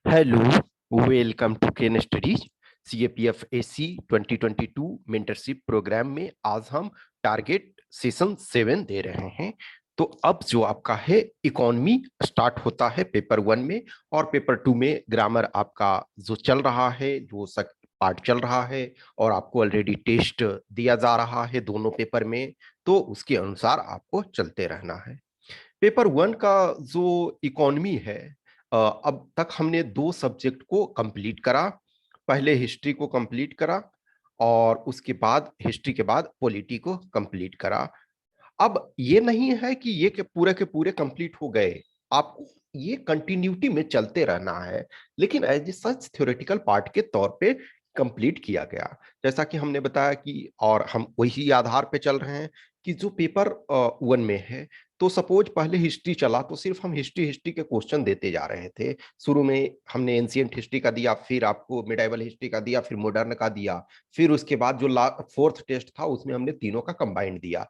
Hello, welcome to Ken Studies. CAPF AC 2022 mentorship program में आज हम टारगेट सेशन 7 दे रहे हैं। तो अब जो आपका है इकोनॉमी स्टार्ट होता है पेपर 1 में, और पेपर 2 में ग्रामर आपका जो चल रहा है, जो सक पार्ट चल रहा है, और आपको ऑलरेडी टेस्ट दिया जा रहा है दोनों पेपर में। तो उसके अनुसार आपको चलते रहना है। पेपर 1 का जो इकोनॉमी है, अब तक हमने 2 सब्जेक्ट को कंप्लीट करा। पहले हिस्ट्री को कंप्लीट करा, और उसके बाद हिस्ट्री के बाद पॉलिटी को कंप्लीट करा। अब ये नहीं है कि ये के पूरे कंप्लीट हो गए, आपको ये कंटिन्यूटी में चलते रहना है, लेकिन as a such theoretical part के तौर पे कंप्लीट किया गया। जैसा कि हमने बताया कि, और हम वही आधार पे चल रहे हैं कि जो पेपर 1 में है, तो सपोज पहले हिस्ट्री चला तो सिर्फ हम हिस्ट्री हिस्ट्री के क्वेश्चन देते जा रहे थे। शुरू में हमने एंशिएंट हिस्ट्री का दिया, फिर आपको मिडाइवल हिस्ट्री का दिया, फिर मॉडर्न का दिया, फिर उसके बाद जो फोर्थ टेस्ट था उसमें हमने तीनों का कंबाइंड दिया।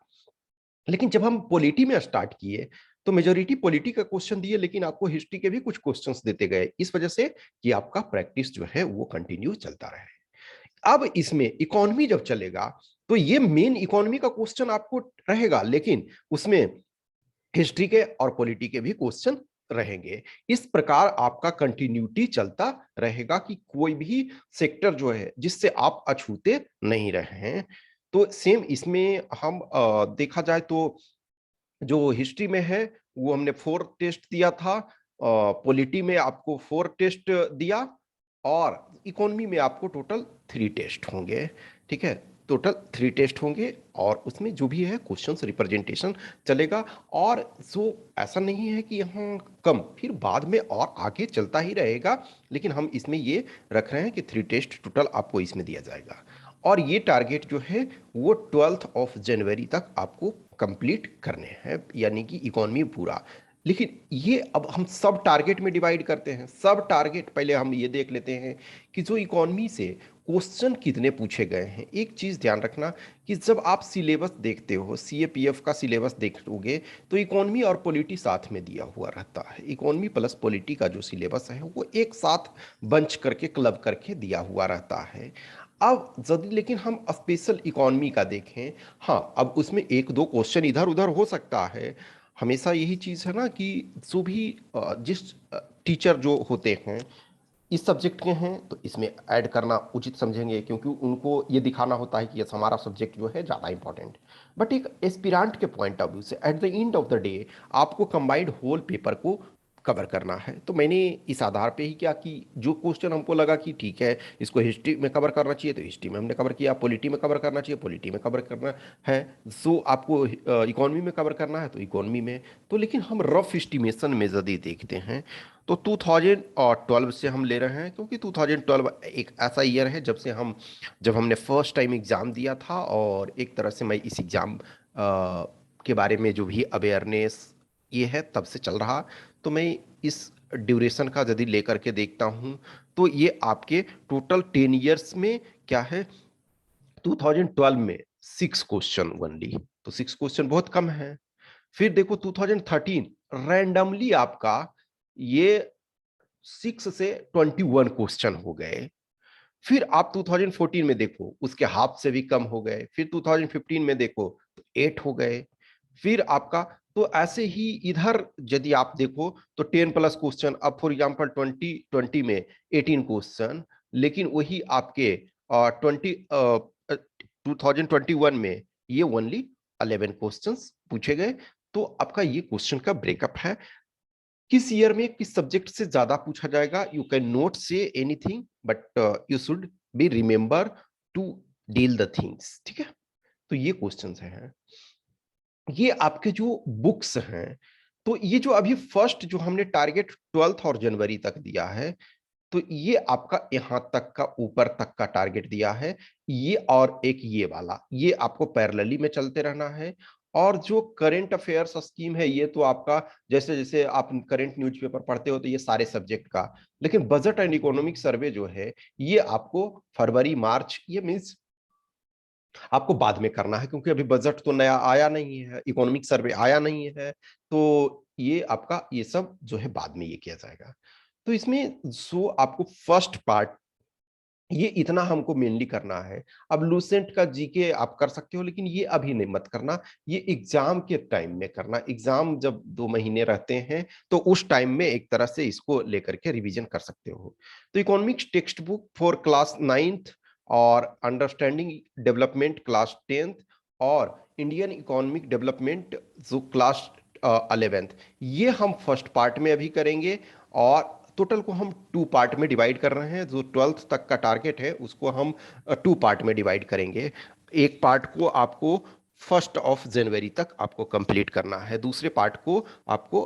लेकिन जब हम पॉलिटी में स्टार्ट किए तो मेजोरिटी पॉलिटी का क्वेश्चन दिए, लेकिन आपको हिस्ट्री के भी कुछ क्वेश्चंस देते गए, इस वजह से कि आपका प्रैक्टिस जो है वो कंटिन्यू चलता रहे। अब इसमें इकोनॉमी जब चलेगा तो ये मेन इकोनॉमी का क्वेश्चन आपको रहेगा, लेकिन उसमें हिस्ट्री के और पॉलिटी के भी क्वेश्चन रहेंगे। इस प्रकार आपका कंटिन्यूटी चलता रहेगा कि कोई भी सेक्टर जो है जिससे आप अछूते नहीं रहे हैं। तो सेम इसमें हम देखा जाए तो जो हिस्ट्री में है वो हमने 4 टेस्ट दिया था, पॉलिटी में आपको 4 टेस्ट दिया, और इकोनॉमी में आपको टोटल 3 टेस्ट होंगे। ठीक है, टोटल 3 टेस्ट होंगे, और उसमें जो भी है क्वेश्चंस रिप्रेजेंटेशन चलेगा। और जो ऐसा नहीं है कि यहाँ कम, फिर बाद में और आगे चलता ही रहेगा, लेकिन हम इसमें ये रख रहे हैं कि 3 टेस्ट टोटल आपको इसमें दिया जाएगा। और ये टारगेट जो है वो 12 ऑफ जनवरी तक आपको कंप्लीट करने हैं, यानी कि इकोनॉमी पूरा। लेकिन ये अब हम सब टारगेट में डिवाइड करते हैं। सब टारगेट पहले हम ये देख लेते हैं कि जो इकोनॉमी से क्वेश्चन कितने पूछे गए हैं। एक चीज़ ध्यान रखना कि जब आप सिलेबस देखते हो, सीएपीएफ का सिलेबस देखोगे, तो इकोनॉमी और पॉलिटी साथ में दिया हुआ रहता है। इकोनॉमी प्लस पॉलिटी का जो सिलेबस है वो एक साथ बंच करके, क्लब करके दिया हुआ रहता है। अब यदि लेकिन हम स्पेशल इकोनॉमी का देखें, हाँ, अब उसमें एक दो क्वेश्चन इधर उधर हो सकता है। हमेशा यही चीज़ है ना कि जो भी जिस टीचर जो होते हैं इस सब्जेक्ट के हैं, तो इसमें ऐड करना उचित समझेंगे, क्योंकि उनको ये दिखाना होता है कि यस, हमारा सब्जेक्ट जो है ज़्यादा इंपॉर्टेंट। बट एक एस्पिरेंट के पॉइंट ऑफ व्यू से at the end of the day आपको कंबाइंड होल पेपर को कवर करना है। तो मैंने इस आधार पे ही क्या कि जो क्वेश्चन हमको लगा कि ठीक है, इसको हिस्ट्री में कवर करना चाहिए तो हिस्ट्री में हमने कवर किया, पॉलिटी में कवर करना चाहिए पॉलिटी में कवर करना है, सो आपको इकोनॉमी में कवर करना है तो इकोनॉमी में। तो लेकिन हम रफ एस्टिमेशन में यदि देखते हैं तो 2012 से हम ले रहे हैं, क्योंकि 2012 एक ऐसा ईयर है जब हमने फर्स्ट टाइम एग्ज़ाम दिया था, और एक तरह से मैं इस एग्ज़ाम के बारे में जो भी अवेयरनेस ये है तब से चल रहा। तो मैं इस ड्यूरेशन का यदि लेकर के देखता हूँ, तो ये आपके टोटल 10 ईयर्स में क्या है, 2012 में 6 क्वेश्चन ओनली, तो 6 क्वेश्चन बहुत कम है। फिर देखो 2013 रैंडमली आपका ये 6 से 21 क्वेश्चन हो गए। फिर आप 2014 में देखो उसके हाफ से भी कम हो गए, फिर 2015 में देखो तो 8 हो गए। फिर आपका, तो ऐसे ही इधर यदि आप देखो तो 10 प्लस क्वेश्चन, अब फॉर एग्जांपल 2020 में 18 क्वेश्चन, लेकिन वही आपके 2021 में ये ओनली 11 क्वेश्चंस पूछे गए। तो आपका ये क्वेश्चन का ब्रेकअप है। किस ईयर में किस सब्जेक्ट से ज्यादा पूछा जाएगा, you can not say anything, but you should be remember to deal the things. ठीक है, तो ये क्वेश्चंस हैं। ये आपके जो बुक्स हैं, तो ये जो अभी फर्स्ट जो हमने टारगेट 12 और जनवरी तक दिया है, तो ये आपका यहां तक का, ऊपर तक का टारगेट दिया है। ये और एक ये वाला, ये आपको पैरेलली में चलते रहना है। और जो करंट अफेयर्स स्कीम है, ये तो आपका जैसे जैसे आप करंट न्यूज़पेपर पढ़ते हो तो ये सारे सब्जेक्ट का। लेकिन बजट एंड इकोनॉमिक सर्वे जो है, ये आपको फरवरी मार्च, ये मीन्स आपको बाद में करना है, क्योंकि अभी बजट तो नया आया नहीं है, इकोनॉमिक सर्वे आया नहीं है। तो ये आपका ये सब जो है बाद में ये किया जाएगा। तो इसमें जो आपको फर्स्ट पार्ट, ये इतना हमको मेनली करना है। अब लूसेंट का जीके आप कर सकते हो, लेकिन ये अभी नहीं मत करना, ये एग्जाम के टाइम में करना। एग्जाम जब 2 महीने रहते हैं तो उस टाइम में एक तरह से इसको लेकर के रिवीजन कर सकते हो। तो economics text book for class 9th और अंडरस्टैंडिंग डेवलपमेंट क्लास 10th और इंडियन इकोनॉमिक डेवलपमेंट जो क्लास 11th, ये हम फर्स्ट पार्ट में अभी करेंगे। और टोटल को हम 2 पार्ट में डिवाइड कर रहे हैं। जो 12th तक का टारगेट है उसको हम 2 पार्ट में डिवाइड करेंगे। एक पार्ट को आपको 1 जनवरी तक आपको कंप्लीट करना है, दूसरे पार्ट को आपको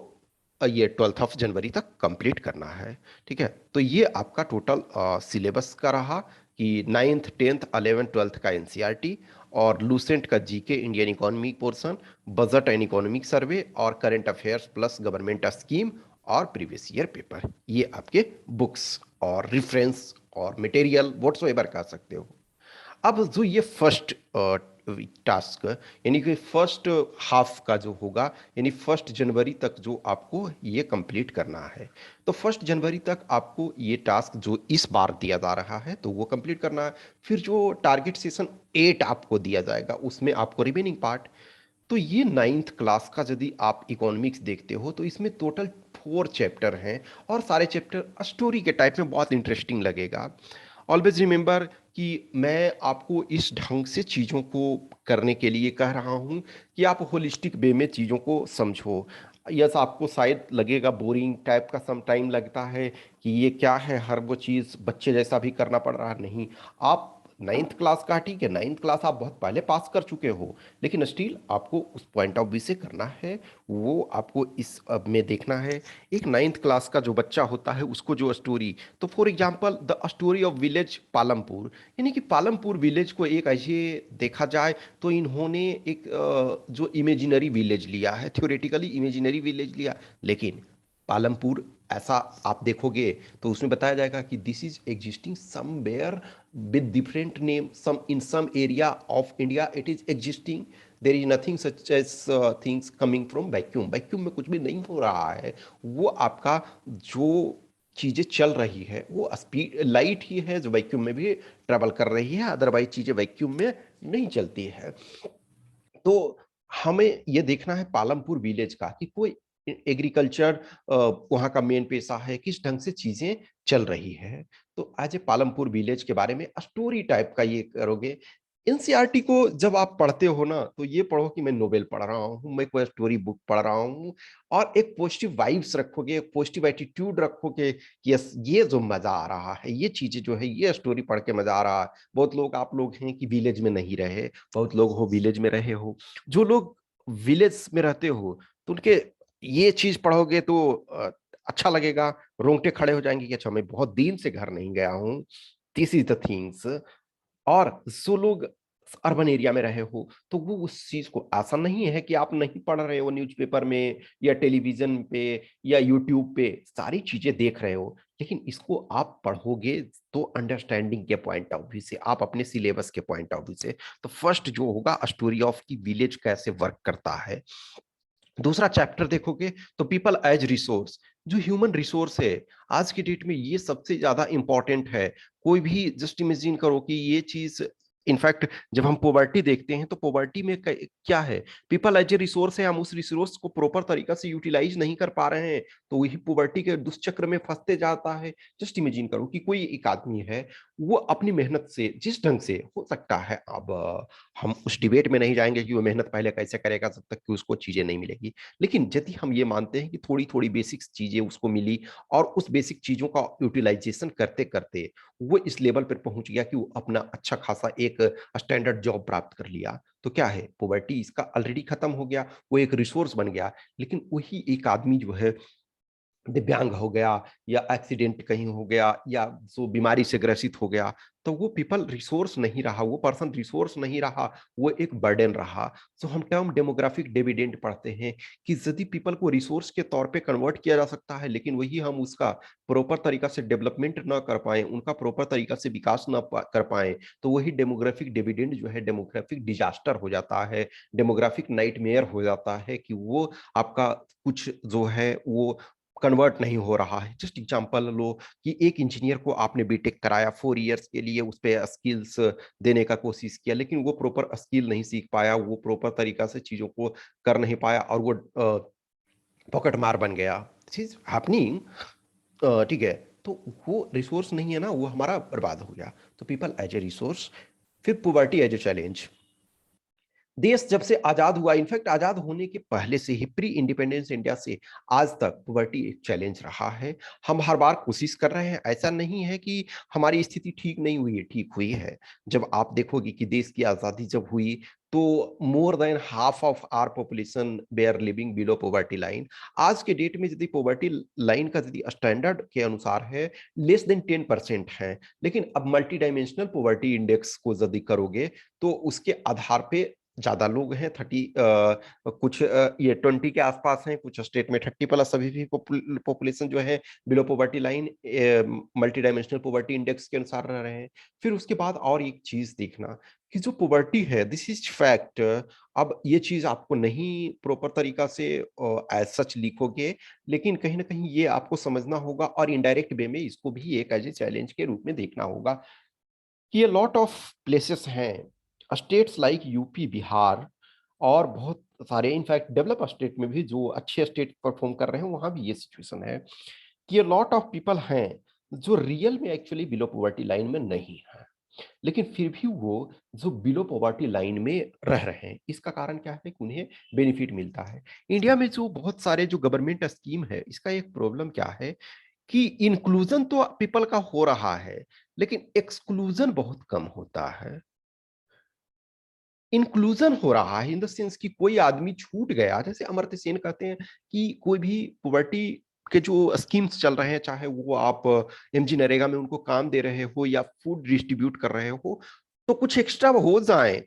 ये 12 जनवरी तक कंप्लीट करना है। ठीक है, तो ये आपका टोटल सिलेबस का रहा कि 9th 10th 11th 12th का एनसीईआरटी और लूसेंट का GK Indian economy portion, budget and economic survey और current affairs plus government scheme और प्रीवियस ईयर पेपर, ये आपके बुक्स और रेफरेंस और मटेरियल व्हाट्सएवर कह सकते हो। अब जो ये फर्स्ट टास्क, यानी कि फर्स्ट हाफ का जो होगा, यानी 1 जनवरी तक जो आपको ये कंप्लीट करना है। तो 1 जनवरी तक आपको ये टास्क जो इस बार दिया जा रहा है तो वो कंप्लीट करना है। फिर जो टारगेट सेशन 8 आपको दिया जाएगा उसमें आपको रिमेनिंग पार्ट। तो ये 9th क्लास का यदि आप इकोनॉमिक्स देखते हो तो इसमें टोटल 4 चैप्टर हैं और सारे चैप्टर स्टोरी के टाइप में बहुत इंटरेस्टिंग लगेगा। ऑलवेज रिमेंबर कि मैं आपको इस ढंग से चीज़ों को करने के लिए कह रहा हूँ कि आप होलिस्टिक वे में चीज़ों को समझो। यस, आपको शायद लगेगा बोरिंग टाइप का, सम टाइम लगता है कि ये क्या है, हर वो चीज़ बच्चे जैसा भी करना पड़ रहा है। नहीं, आप 9th क्लास का, ठीक है 9th क्लास आप बहुत पहले पास कर चुके हो, लेकिन स्टिल आपको उस पॉइंट ऑफ व्यू से करना है, वो आपको इस में देखना है। एक 9th क्लास का जो बच्चा होता है उसको जो स्टोरी, तो for example the story of village Palampur, यानी कि पालमपुर विलेज को एक ऐसे देखा जाए तो इन्होंने एक जो इमेजिनरी विलेज लिया है, थ्योरेटिकली इमेजिनरी विलेज लिया, लेकिन पालमपुर ऐसा आप देखोगे तो उसमें बताया जाएगा कि this is existing somewhere with different name, some in some area of India it is existing. There is nothing such as things coming from vacuum में कुछ भी नहीं हो रहा है। वो आपका जो चीजें चल रही है वो स्पीड लाइट ही है जो वैक्यूम में भी ट्रेवल कर रही है, अदरवाइज चीजें वैक्यूम में नहीं चलती है। तो हमें ये देखना है पालमपुर विलेज का कि कोई एग्रीकल्चर वहाँ का मेन पेशा है, किस ढंग से चीजें चल रही है। तो एज ए पालमपुर विलेज के बारे में स्टोरी टाइप का ये करोगे। एनसीईआरटी को जब आप पढ़ते हो ना तो ये पढ़ो कि मैं नोवेल पढ़ रहा हूँ, मैं कोई स्टोरी बुक पढ़ रहा हूँ, और एक पॉजिटिव वाइब्स रखोगे, एक पॉजिटिव एटीट्यूड रखोगे कि यस ये जो मजा आ रहा है, ये चीजें जो है, ये स्टोरी पढ़ के मजा आ रहा है। बहुत लोग आप लोग हैं कि विलेज में नहीं रहे, बहुत लोग हो विलेज में रहे हो। जो लोग विलेज में रहते हो तो उनके ये चीज पढ़ोगे तो अच्छा लगेगा, रोंगटे खड़े हो जाएंगे कि अच्छा मैं बहुत दिन से घर नहीं गया हूँ। This is the things. और जो लोग अर्बन एरिया में रहे हो तो वो उस चीज को, ऐसा नहीं है कि आप नहीं पढ़ रहे हो न्यूज़पेपर में या टेलीविजन पे या यूट्यूब पे सारी चीजें देख रहे हो, लेकिन इसको आप पढ़ोगे तो अंडरस्टैंडिंग के पॉइंट ऑफ व्यू से, आप अपने सिलेबस के पॉइंट ऑफ व्यू से। तो फर्स्ट जो होगा स्टोरी ऑफ की विलेज कैसे वर्क करता है। दूसरा चैप्टर देखोगे तो पीपल एज रिसोर्स, जो ह्यूमन रिसोर्स है आज की डेट में ये सबसे ज्यादा इंपॉर्टेंट है। कोई भी जस्ट इमेजिन करो कि ये चीज, इनफैक्ट जब हम पॉवर्टी देखते हैं तो पॉवर्टी में क्या है, पीपल एज ए रिसोर्स है, हम उस रिसोर्स को प्रॉपर तरीका से यूटिलाइज नहीं कर पा रहे हैं तो वही पॉवर्टी के दुष्चक्र में फंसते जाता है। जस्ट इमेजिन करो कि कोई एक आदमी है, वो अपनी मेहनत से जिस ढंग से हो सकता है, अब हम उस डिबेट में नहीं जाएंगे कि वो मेहनत पहले कैसे करेगा जब तक कि उसको चीजें नहीं मिलेगी, लेकिन यदि हम ये मानते हैं कि थोड़ी थोड़ी बेसिक चीजें उसको मिली और उस बेसिक चीजों का यूटिलाइजेशन करते करते वो इस लेवल पर पहुंच गया कि वो अपना अच्छा खासा एक स्टैंडर्ड जॉब प्राप्त कर लिया, तो क्या है, पॉवर्टी इसका ऑलरेडी खत्म हो गया, वो एक रिसोर्स बन गया। लेकिन वही एक आदमी जो है दिव्यांग हो गया या एक्सीडेंट कहीं हो गया या जो बीमारी से ग्रसित हो गया, तो वो पीपल रिसोर्स नहीं रहा, वो पर्सन रिसोर्स नहीं रहा, वो एक बर्डन रहा। सो हम टर्म डेमोग्राफिक डिविडेंड पढ़ते हैं कि यदि पीपल को रिसोर्स के तौर पे कन्वर्ट किया जा सकता है लेकिन वही हम उसका प्रॉपर तरीका से डेवलपमेंट ना कर पाए, उनका प्रॉपर तरीका से विकास ना कर पाए, तो वही डेमोग्राफिक डिविडेंड जो है डेमोग्राफिक डिजास्टर हो जाता है, डेमोग्राफिक नाइटमेयर हो जाता है कि वो आपका कुछ जो है वो कन्वर्ट नहीं हो रहा है। जस्ट एग्जांपल लो कि एक इंजीनियर को आपने बीटेक कराया 4 इयर्स के लिए, उस पे स्किल्स देने का कोशिश किया, लेकिन वो प्रॉपर स्किल नहीं सीख पाया, वो प्रॉपर तरीका से चीजों को कर नहीं पाया और वो पॉकेट मार बन गया। This is happening. ठीक है, तो वो रिसोर्स नहीं है ना, वो हमारा बर्बाद हो गया। तो पीपल एज ए रिसोर्स। फिर पॉवर्टी एज ए चैलेंज। देश जब से आजाद हुआ, इनफैक्ट आजाद होने के पहले से ही, प्री इंडिपेंडेंस इंडिया से आज तक पॉवर्टी एक चैलेंज रहा है। हम हर बार कोशिश कर रहे हैं, ऐसा नहीं है कि हमारी स्थिति ठीक नहीं हुई है, ठीक हुई है। जब आप देखोगे कि देश की आजादी जब हुई तो more than half of our population were living below poverty line. आज के डेट में यदि पॉवर्टी लाइन का यदि स्टैंडर्ड के अनुसार है, लेस देन 10% है। लेकिन अब मल्टी डायमेंशनल पॉवर्टी इंडेक्स को यदि करोगे तो उसके आधार पे ज्यादा लोग हैं, 30 कुछ ये 20 के आसपास हैं, कुछ स्टेट में 30+ अभी भी पॉपुलेशन जो है below poverty line multi dimensional poverty index के अनुसार रह रहे हैं। फिर उसके बाद और एक चीज देखना कि जो पॉवर्टी है, दिस इज फैक्ट। अब ये चीज आपको नहीं प्रॉपर तरीका से एज सच लिखोगे, लेकिन कहीं ना कहीं ये आपको समझना होगा और इनडायरेक्ट वे में इसको भी एक एज ए चैलेंज के रूप में देखना होगा कि ये लॉट ऑफ प्लेसेस हैं, स्टेट्स लाइक यूपी, बिहार और बहुत सारे, इनफैक्ट डेवलप स्टेट में भी जो अच्छे स्टेट परफॉर्म कर रहे हैं वहां भी ये सिचुएशन है कि ये लॉट ऑफ पीपल हैं जो रियल में एक्चुअली बिलो पॉवर्टी लाइन में नहीं है, लेकिन फिर भी वो जो बिलो पॉवर्टी लाइन में रह रहे हैं। इसका कारण क्या है कि उन्हें बेनिफिट मिलता है। इंडिया में जो बहुत सारे जो गवर्नमेंट स्कीम है, इसका एक प्रॉब्लम क्या है कि इंक्लूजन तो पीपल का हो रहा है, लेकिन एक्सक्लूजन बहुत कम होता है। इंक्लूजन हो रहा है इन द सेंस कि कोई आदमी छूट गया, जैसे अमर्त्य सेन कहते हैं कि कोई भी पॉवर्टी के जो स्कीम्स चल रहे हैं, चाहे वो आप एमजी नरेगा में उनको काम दे रहे हो या फूड डिस्ट्रीब्यूट कर रहे हो, तो कुछ एक्स्ट्रा हो जाए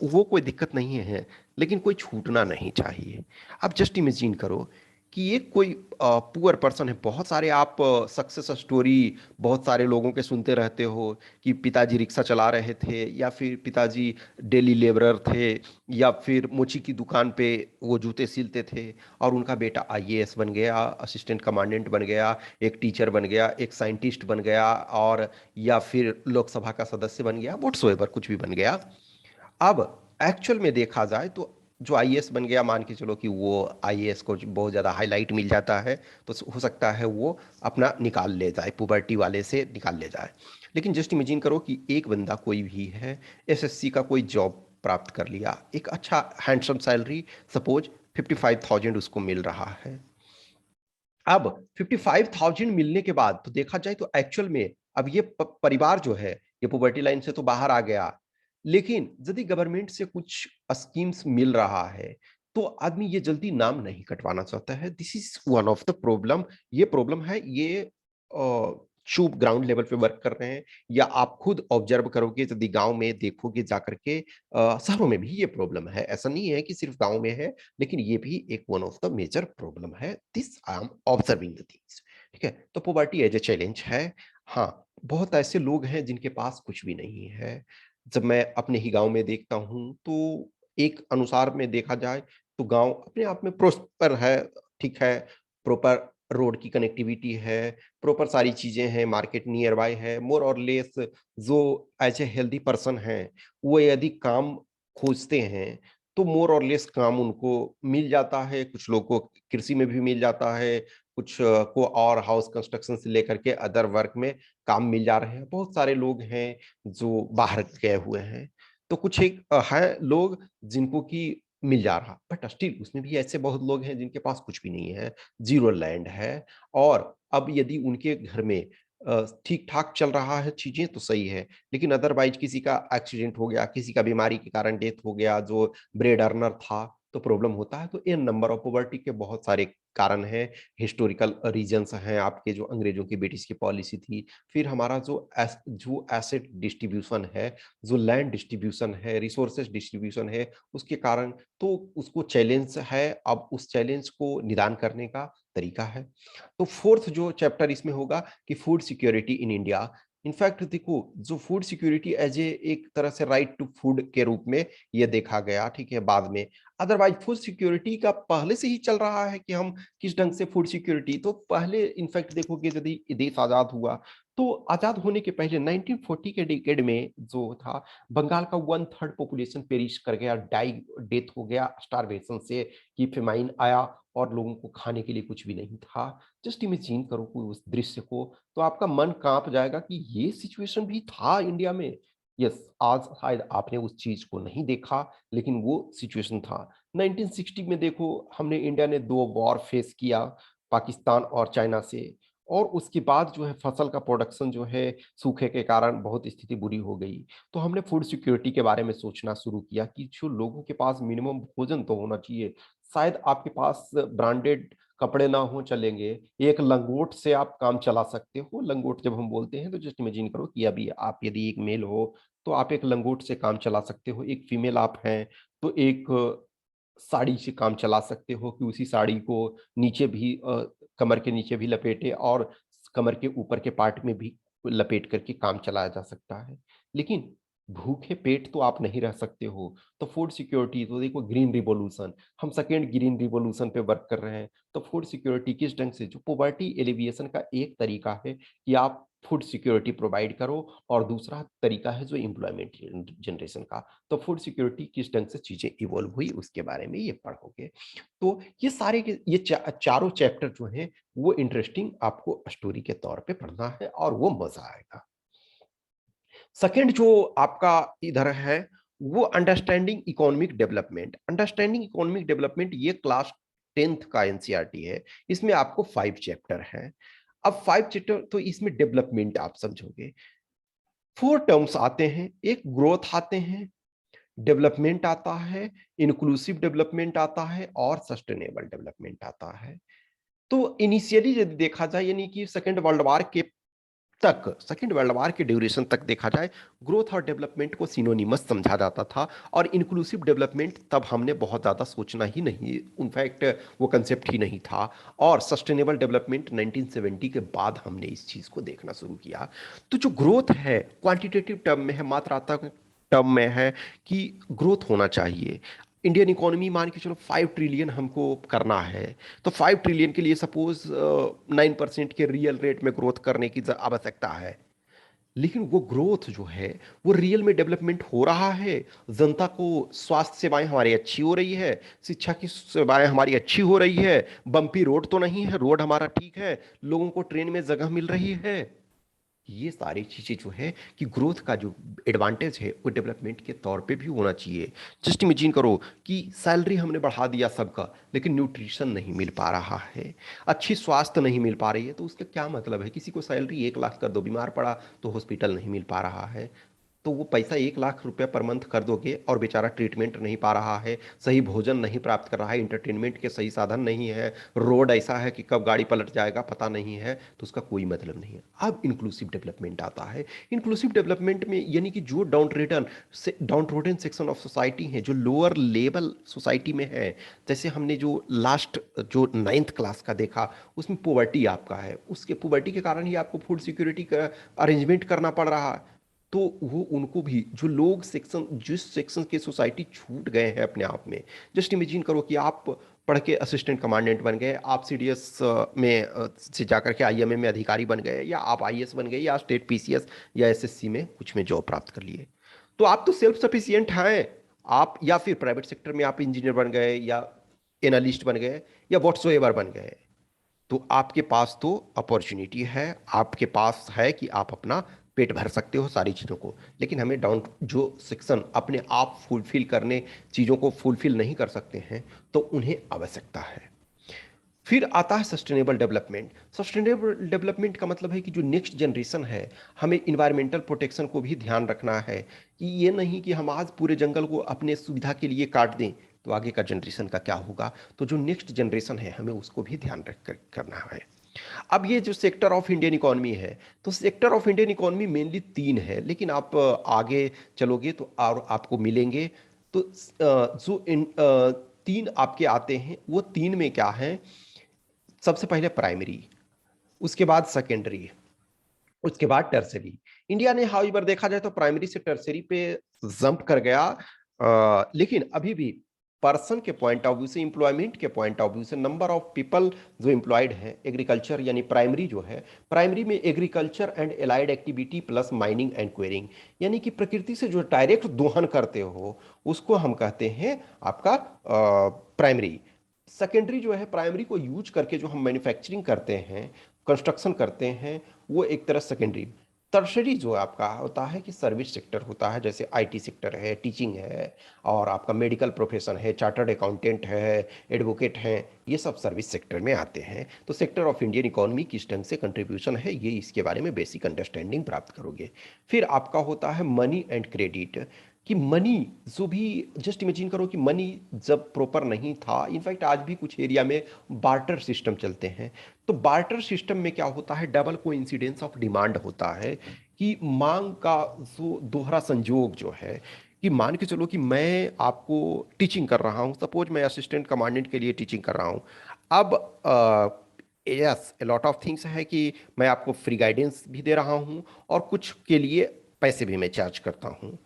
वो कोई दिक्कत नहीं है, लेकिन कोई छूटना नहीं चाहिए। आप जस्ट इमेजिन करो कि ये कोई पुअर पर्सन है, बहुत सारे आप सक्सेस स्टोरी बहुत सारे लोगों के सुनते रहते हो कि पिताजी रिक्शा चला रहे थे, या फिर पिताजी डेली लेबरर थे, या फिर मोची की दुकान पे वो जूते सिलते थे और उनका बेटा आईएएस बन गया, असिस्टेंट कमांडेंट बन गया, एक टीचर बन गया, एक साइंटिस्ट बन गया, और या फिर लोकसभा का सदस्य बन गया, व्हाट्सोएवर कुछ भी बन गया। अब एक्चुअल में देखा जाए तो जो आईएएस बन गया, मान के चलो कि वो आईएएस को बहुत ज्यादा हाईलाइट मिल जाता है, तो हो सकता है वो अपना निकाल ले जाए, पुबर्टी वाले से निकाल ले जाए। लेकिन जस्ट इमेजिन करो कि एक बंदा कोई भी है, एसएससी का कोई जॉब प्राप्त कर लिया, एक अच्छा हैंडसम सैलरी, सपोज 55,000 उसको मिल रहा है। अब 55,000 मिलने के बाद तो देखा जाए तो एक्चुअल में अब ये परिवार जो है, ये पॉवर्टी लाइन से तो बाहर आ गया, लेकिन यदि गवर्नमेंट से कुछ स्कीम्स मिल रहा है तो आदमी ये जल्दी नाम नहीं कटवाना चाहता है। This is one of the problem. ये प्रॉब्लम है, ये चुप ग्राउंड लेवल पे वर्क कर रहे हैं, या आप खुद ऑब्जर्व करोगे यदि गांव में देखोगे जाकर के, शहरों में भी ये प्रॉब्लम है। ऐसा नहीं है कि सिर्फ गांव में है, लेकिन ये भी एक one of the major problem है। This I am observing the things. ठीक है, तो पॉवर्टी एज ए चैलेंज है। हाँ, बहुत ऐसे लोग हैं जिनके पास कुछ भी नहीं है। जब मैं अपने ही गांव में देखता हूं तो एक अनुसार में देखा जाए तो गांव अपने आप में प्रोस्पर है, ठीक है, प्रॉपर रोड की कनेक्टिविटी है, प्रॉपर सारी चीजें हैं, मार्केट नियर बाय है, मोर और लेस जो एज ए हेल्दी पर्सन है वो यदि काम खोजते हैं तो मोर और लेस काम उनको मिल जाता है। कुछ लोग को कृषि में भी मिल जाता है, कुछ को और हाउस कंस्ट्रक्शन से लेकर के अदर वर्क में काम मिल जा रहे हैं। बहुत सारे लोग हैं जो बाहर गए हुए हैं, तो कुछ एक है लोग जिनको कि मिल जा रहा, बट स्टिल उसमें भी ऐसे बहुत लोग हैं जिनके पास कुछ भी नहीं है, जीरो लैंड है। और अब यदि उनके घर में ठीक ठाक चल रहा है चीजें तो सही है, लेकिन अदरवाइज किसी का एक्सीडेंट हो गया, किसी का बीमारी के कारण डेथ हो गया, जो ब्रेड अर्नर था, तो प्रॉब्लम होता है। तो इन नंबर ऑफ पॉवर्टी के बहुत सारे कारण हैं। हिस्टोरिकल रीजंस हैं आपके, जो अंग्रेजों की ब्रिटिश की पॉलिसी थी, फिर हमारा जो एसेट डिस्ट्रीब्यूशन है, जो लैंड डिस्ट्रीब्यूशन है, रिसोर्सेज डिस्ट्रीब्यूशन है, उसके कारण तो उसको चैलेंज है। अब उस चैलेंज को निदान करने का तरीका है। तो फोर्थ जो चैप्टर इसमें होगा कि food security in India. In fact देखो, जो फूड सिक्योरिटी एज ए एक तरह से राइट टू फूड के रूप में ये देखा गया, ठीक है, बाद में अदरवाइज फूड सिक्योरिटी का पहले से ही चल रहा है कि हम किस ढंग से फूड सिक्योरिटी, तो पहले इनफैक्ट देखोगे यदि देश आजाद हुआ तो आजाद होने के पहले 1940 के डिकेड में जो था, बंगाल का 1/3 पॉपुलेशन पेरिश कर गया, डेथ हो गया स्टारवेशन से, कि फेमाइन आया और लोगों को खाने के लिए कुछ भी नहीं था। जस्ट इमेजिन करो कोई उस दृश्य को, तो आपका मन कांप जाएगा कि ये सिचुएशन भी था इंडिया में। यस, आज शायद आपने उस चीज को नहीं देखा, लेकिन वो सिचुएशन था। 1960 में देखो, हमने इंडिया ने 2 वॉर फेस किया, पाकिस्तान और चाइना से, और उसके बाद जो है फसल का प्रोडक्शन जो है सूखे के कारण बहुत स्थिति बुरी हो गई। तो हमने फूड सिक्योरिटी के बारे में सोचना शुरू किया कि जो लोगों के पास मिनिमम भोजन तो होना चाहिए। शायद आपके पास ब्रांडेड कपड़े ना हो चलेंगे, एक लंगोट से आप काम चला सकते हो। लंगोट जब हम बोलते हैं तो जस्ट इमेजिन करो कि अभी आप यदि एक मेल हो तो आप एक लंगोट से काम चला सकते हो, एक फीमेल आप हैं तो एक साड़ी से काम चला सकते हो कि उसी साड़ी को नीचे भी कमर के नीचे भी लपेटे और कमर के ऊपर के पार्ट में भी लपेट करके काम चलाया जा सकता है। लेकिन भूखे पेट तो आप नहीं रह सकते हो। तो फूड सिक्योरिटी तो देखो, ग्रीन रिवॉल्यूशन, हम सेकेंड ग्रीन रिवॉल्यूशन पे वर्क कर रहे हैं। तो फूड सिक्योरिटी किस ढंग से, जो पॉवर्टी एलिविएशन का एक तरीका है कि आप फूड सिक्योरिटी प्रोवाइड करो, और दूसरा तरीका है जो एम्प्लॉयमेंट जनरेशन का। तो फूड सिक्योरिटी किस ढंग से चीजें इवॉल्व हुई उसके बारे में ये पढ़ोगे। तो ये सारे के ये चारों चैप्टर जो हैं वो इंटरेस्टिंग आपको स्टोरी के तौर पे पढ़ना है और वो मजा आएगा। सेकंड जो आपका इधर है वो understanding economic development. Understanding economic development ये क्लास 10th का एनसीईआरटी है। इसमें आपको 5 चैप्टर है। अब 5 चैप्टर तो इसमें डेवलपमेंट आप समझोगे। 4 टर्म्स आते हैं, एक ग्रोथ आते हैं, डेवलपमेंट आता है, इंक्लूसिव डेवलपमेंट आता है और सस्टेनेबल डेवलपमेंट आता है। तो इनिशियली यदि देखा जाए, यानी कि सेकेंड वर्ल्ड वार के ड्यूरेशन तक देखा जाए, ग्रोथ और डेवलपमेंट को सिनोनिमस समझा जाता था। और इंक्लूसिव डेवलपमेंट तब हमने बहुत ज़्यादा सोचना ही नहीं, इनफैक्ट वो कंसेप्ट ही नहीं था। और सस्टेनेबल डेवलपमेंट 1970 के बाद हमने इस चीज़ को देखना शुरू किया। तो जो ग्रोथ है क्वांटिटेटिव टर्म में है, मात्रात्मक टर्म में है कि ग्रोथ होना चाहिए। इंडियन इकोनॉमी मान के चलो 5 ट्रिलियन हमको करना है, तो 5 ट्रिलियन के लिए सपोज 9% के रियल रेट में ग्रोथ करने की आवश्यकता है। लेकिन वो ग्रोथ जो है वो रियल में डेवलपमेंट हो रहा है, जनता को स्वास्थ्य सेवाएं हमारी अच्छी हो रही है, शिक्षा की सेवाएं हमारी अच्छी हो रही है, बम्पी रोड तो नहीं है, रोड हमारा ठीक है, लोगों को ट्रेन में जगह मिल रही है। ये सारी चीजें जो है कि ग्रोथ का जो एडवांटेज है वो डेवलपमेंट के तौर पे भी होना चाहिए। जस्ट इमेजिन करो कि सैलरी हमने बढ़ा दिया सबका, लेकिन न्यूट्रिशन नहीं मिल पा रहा है, अच्छी स्वास्थ्य नहीं मिल पा रही है, तो उसका क्या मतलब है? किसी को सैलरी 1 लाख कर दो, बीमार पड़ा तो हॉस्पिटल नहीं मिल पा रहा है, तो वो पैसा 1 लाख रुपया पर मंथ कर दोगे और बेचारा ट्रीटमेंट नहीं पा रहा है, सही भोजन नहीं प्राप्त कर रहा है, इंटरटेनमेंट के सही साधन नहीं है, रोड ऐसा है कि कब गाड़ी पलट जाएगा पता नहीं है, तो उसका कोई मतलब नहीं है। अब इंक्लूसिव डेवलपमेंट आता है। इंक्लूसिव डेवलपमेंट में यानी कि जो डाउन रोडन सेक्शन ऑफ सोसाइटी है, जो लोअर लेवल सोसाइटी में है, जैसे हमने जो लास्ट जो 9th क्लास का देखा, उसमें पोवर्टी आपका है, उसके पोवर्टी के कारण ही आपको फूड सिक्योरिटी का अरेंजमेंट करना पड़ रहा है। तो वो उनको भी, जो लोग सेक्शन जिस सेक्शन के सोसाइटी छूट गए हैं अपने आप में, जस्ट इमेजिन करो कि आप पढ़ के असिस्टेंट कमांडेंट बन गए, आप सीडीएस में से जाकर के आईएमए में अधिकारी बन गए, या आप आईएएस बन गए, या स्टेट पीसीएस या एसएससी में कुछ में जॉब प्राप्त कर लिए, तो आप तो सेल्फ सफिशिएंट हैं। आप या फिर प्राइवेट सेक्टर में आप इंजीनियर बन गए, या एनालिस्ट बन गए, या व्हाट्सोएवर बन गए, तो आपके पास तो अपॉर्चुनिटी है, आपके पास है कि आप अपना पेट भर सकते हो सारी चीज़ों को। लेकिन हमें डाउन जो सेक्शन अपने आप फुलफिल करने, चीज़ों को फुलफिल नहीं कर सकते हैं, तो उन्हें आवश्यकता है। फिर आता है सस्टेनेबल डेवलपमेंट। सस्टेनेबल डेवलपमेंट का मतलब है कि जो नेक्स्ट जनरेशन है, हमें इन्वायरमेंटल प्रोटेक्शन को भी ध्यान रखना है, कि ये नहीं कि हम आज पूरे जंगल को अपने सुविधा के लिए काट दें तो आगे का जनरेशन का क्या होगा। तो जो नेक्स्ट जनरेशन है हमें उसको भी ध्यान रख कर करना है। अब ये जो सेक्टर ऑफ इंडियन इकोनॉमी है, तो sector of Indian economy mainly 3 है, लेकिन आप आगे चलोगे तो और आपको मिलेंगे। तो जो 3 आपके आते हैं, वो 3 में क्या है? सबसे पहले प्राइमरी, उसके बाद सेकेंडरी, उसके बाद टर्सरी। इंडिया ने हाउएवर देखा जाए तो प्राइमरी से टर्सरी पे जंप कर गया, लेकिन अभी भी पर्सन के पॉइंट ऑफ व्यू से, इंप्लॉयमेंट के पॉइंट ऑफ व्यू से, नंबर ऑफ पीपल जो एम्प्लॉयड है, एग्रीकल्चर यानी प्राइमरी जो है, प्राइमरी में agriculture and allied activity plus mining and quarrying, यानी कि प्रकृति से जो डायरेक्ट दोहन करते हो उसको हम कहते हैं आपका प्राइमरी। सेकेंडरी जो है, प्राइमरी को यूज करके जो हम मैन्युफैक्चरिंग करते हैं, कंस्ट्रक्शन करते हैं, वो एक तरह सेकेंडरी। टर्शरी जो आपका होता है कि सर्विस सेक्टर होता है, जैसे आईटी सेक्टर है, टीचिंग है, और आपका मेडिकल प्रोफेशन है, चार्टर्ड अकाउंटेंट है, एडवोकेट हैं, ये सब सर्विस सेक्टर में आते हैं। तो सेक्टर ऑफ इंडियन इकोनॉमी किस ढंग से कंट्रीब्यूशन है, ये इसके बारे में बेसिक अंडरस्टैंडिंग प्राप्त करोगे। फिर आपका होता है मनी एंड क्रेडिट, कि मनी जो भी, जस्ट इमेजिन करो कि मनी जब प्रॉपर नहीं था, इनफैक्ट आज भी कुछ एरिया में बार्टर सिस्टम चलते हैं। तो बार्टर सिस्टम में क्या होता है, डबल कोइंसिडेंस ऑफ डिमांड होता है, कि मांग का जो दोहरा संयोग जो है, कि मान के चलो कि मैं आपको टीचिंग कर रहा हूं, सपोज मैं असिस्टेंट कमांडेंट के लिए टीचिंग कर रहा हूं। अब yes, a lot of things है कि मैं आपको फ्री गाइडेंस भी दे रहा हूं और कुछ के लिए पैसे भी मैं चार्ज करता हूं।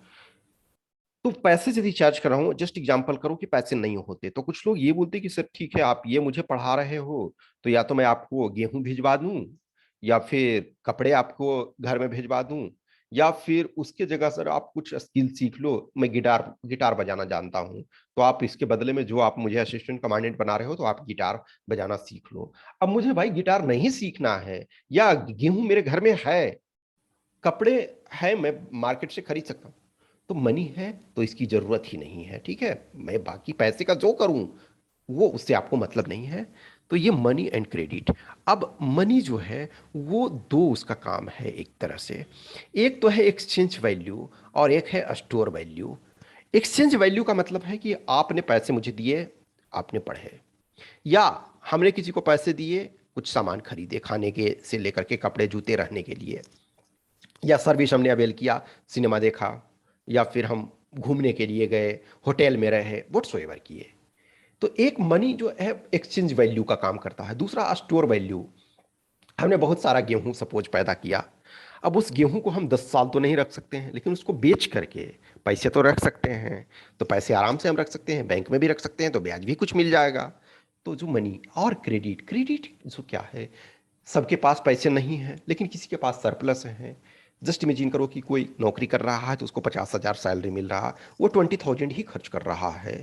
तो पैसे यदि चार्ज कर रहा हूँ, जस्ट एग्जांपल करो कि पैसे नहीं होते, तो कुछ लोग ये बोलते कि सर ठीक है, आप ये मुझे पढ़ा रहे हो, तो या तो मैं आपको गेहूं भिजवा दूं, या फिर कपड़े आपको घर में भिजवा दूं, या फिर उसके जगह सर आप कुछ स्किल सीख लो, मैं गिटार गिटार बजाना जानता हूं, तो आप इसके बदले में जो आप मुझे असिस्टेंट कमांडेंट बना रहे हो, तो आप गिटार बजाना सीख लो। अब मुझे भाई गिटार नहीं सीखना है, या गेहूं मेरे घर में है, कपड़े है, मैं मार्केट से खरीद सकता हूँ, तो मनी है तो इसकी जरूरत ही नहीं है, ठीक है, मैं बाकी पैसे का जो करूं वो उससे आपको मतलब नहीं है। तो ये मनी एंड क्रेडिट। अब मनी जो है वो दो उसका काम है एक तरह से, एक तो है एक्सचेंज वैल्यू और एक है स्टोर वैल्यू। एक्सचेंज वैल्यू का मतलब है कि आपने पैसे मुझे दिए, आपने पढ़े, या हमने किसी को पैसे दिए, कुछ सामान खरीदे, खाने के से लेकर के कपड़े जूते रहने के लिए, या सर्विस हमने अवेल किया, सिनेमा देखा, या फिर हम घूमने के लिए गए, होटल में रहे, व्हाटसोएवर किए। तो एक मनी जो है एक्सचेंज वैल्यू का काम करता है। दूसरा स्टोर वैल्यू, हमने बहुत सारा गेहूं सपोज पैदा किया, अब उस गेहूं को हम 10 साल तो नहीं रख सकते हैं, लेकिन उसको बेच करके पैसे तो रख सकते हैं। तो पैसे आराम से हम रख सकते हैं, बैंक में भी रख सकते हैं, तो ब्याज भी कुछ मिल जाएगा। तो जो मनी और क्रेडिट, क्रेडिट जो क्या है, सबके पास पैसे नहीं हैं लेकिन किसी के पास सरप्लस है। जस्ट इमेजिन करो कि कोई नौकरी कर रहा है तो उसको 50,000 सैलरी मिल रहा, वो 20,000 ही खर्च कर रहा है,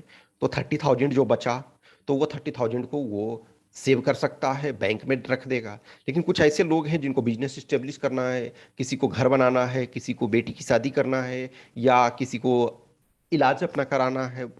तो 30,000 जो बचा, तो वो 30,000 को वो सेव कर सकता है, बैंक में रख देगा। लेकिन कुछ ऐसे लोग हैं जिनको बिजनेस स्टेब्लिश करना है, किसी को घर बनाना है, किसी को बेटी की शादी करना है, या किसी को इलाज अपना कराना है,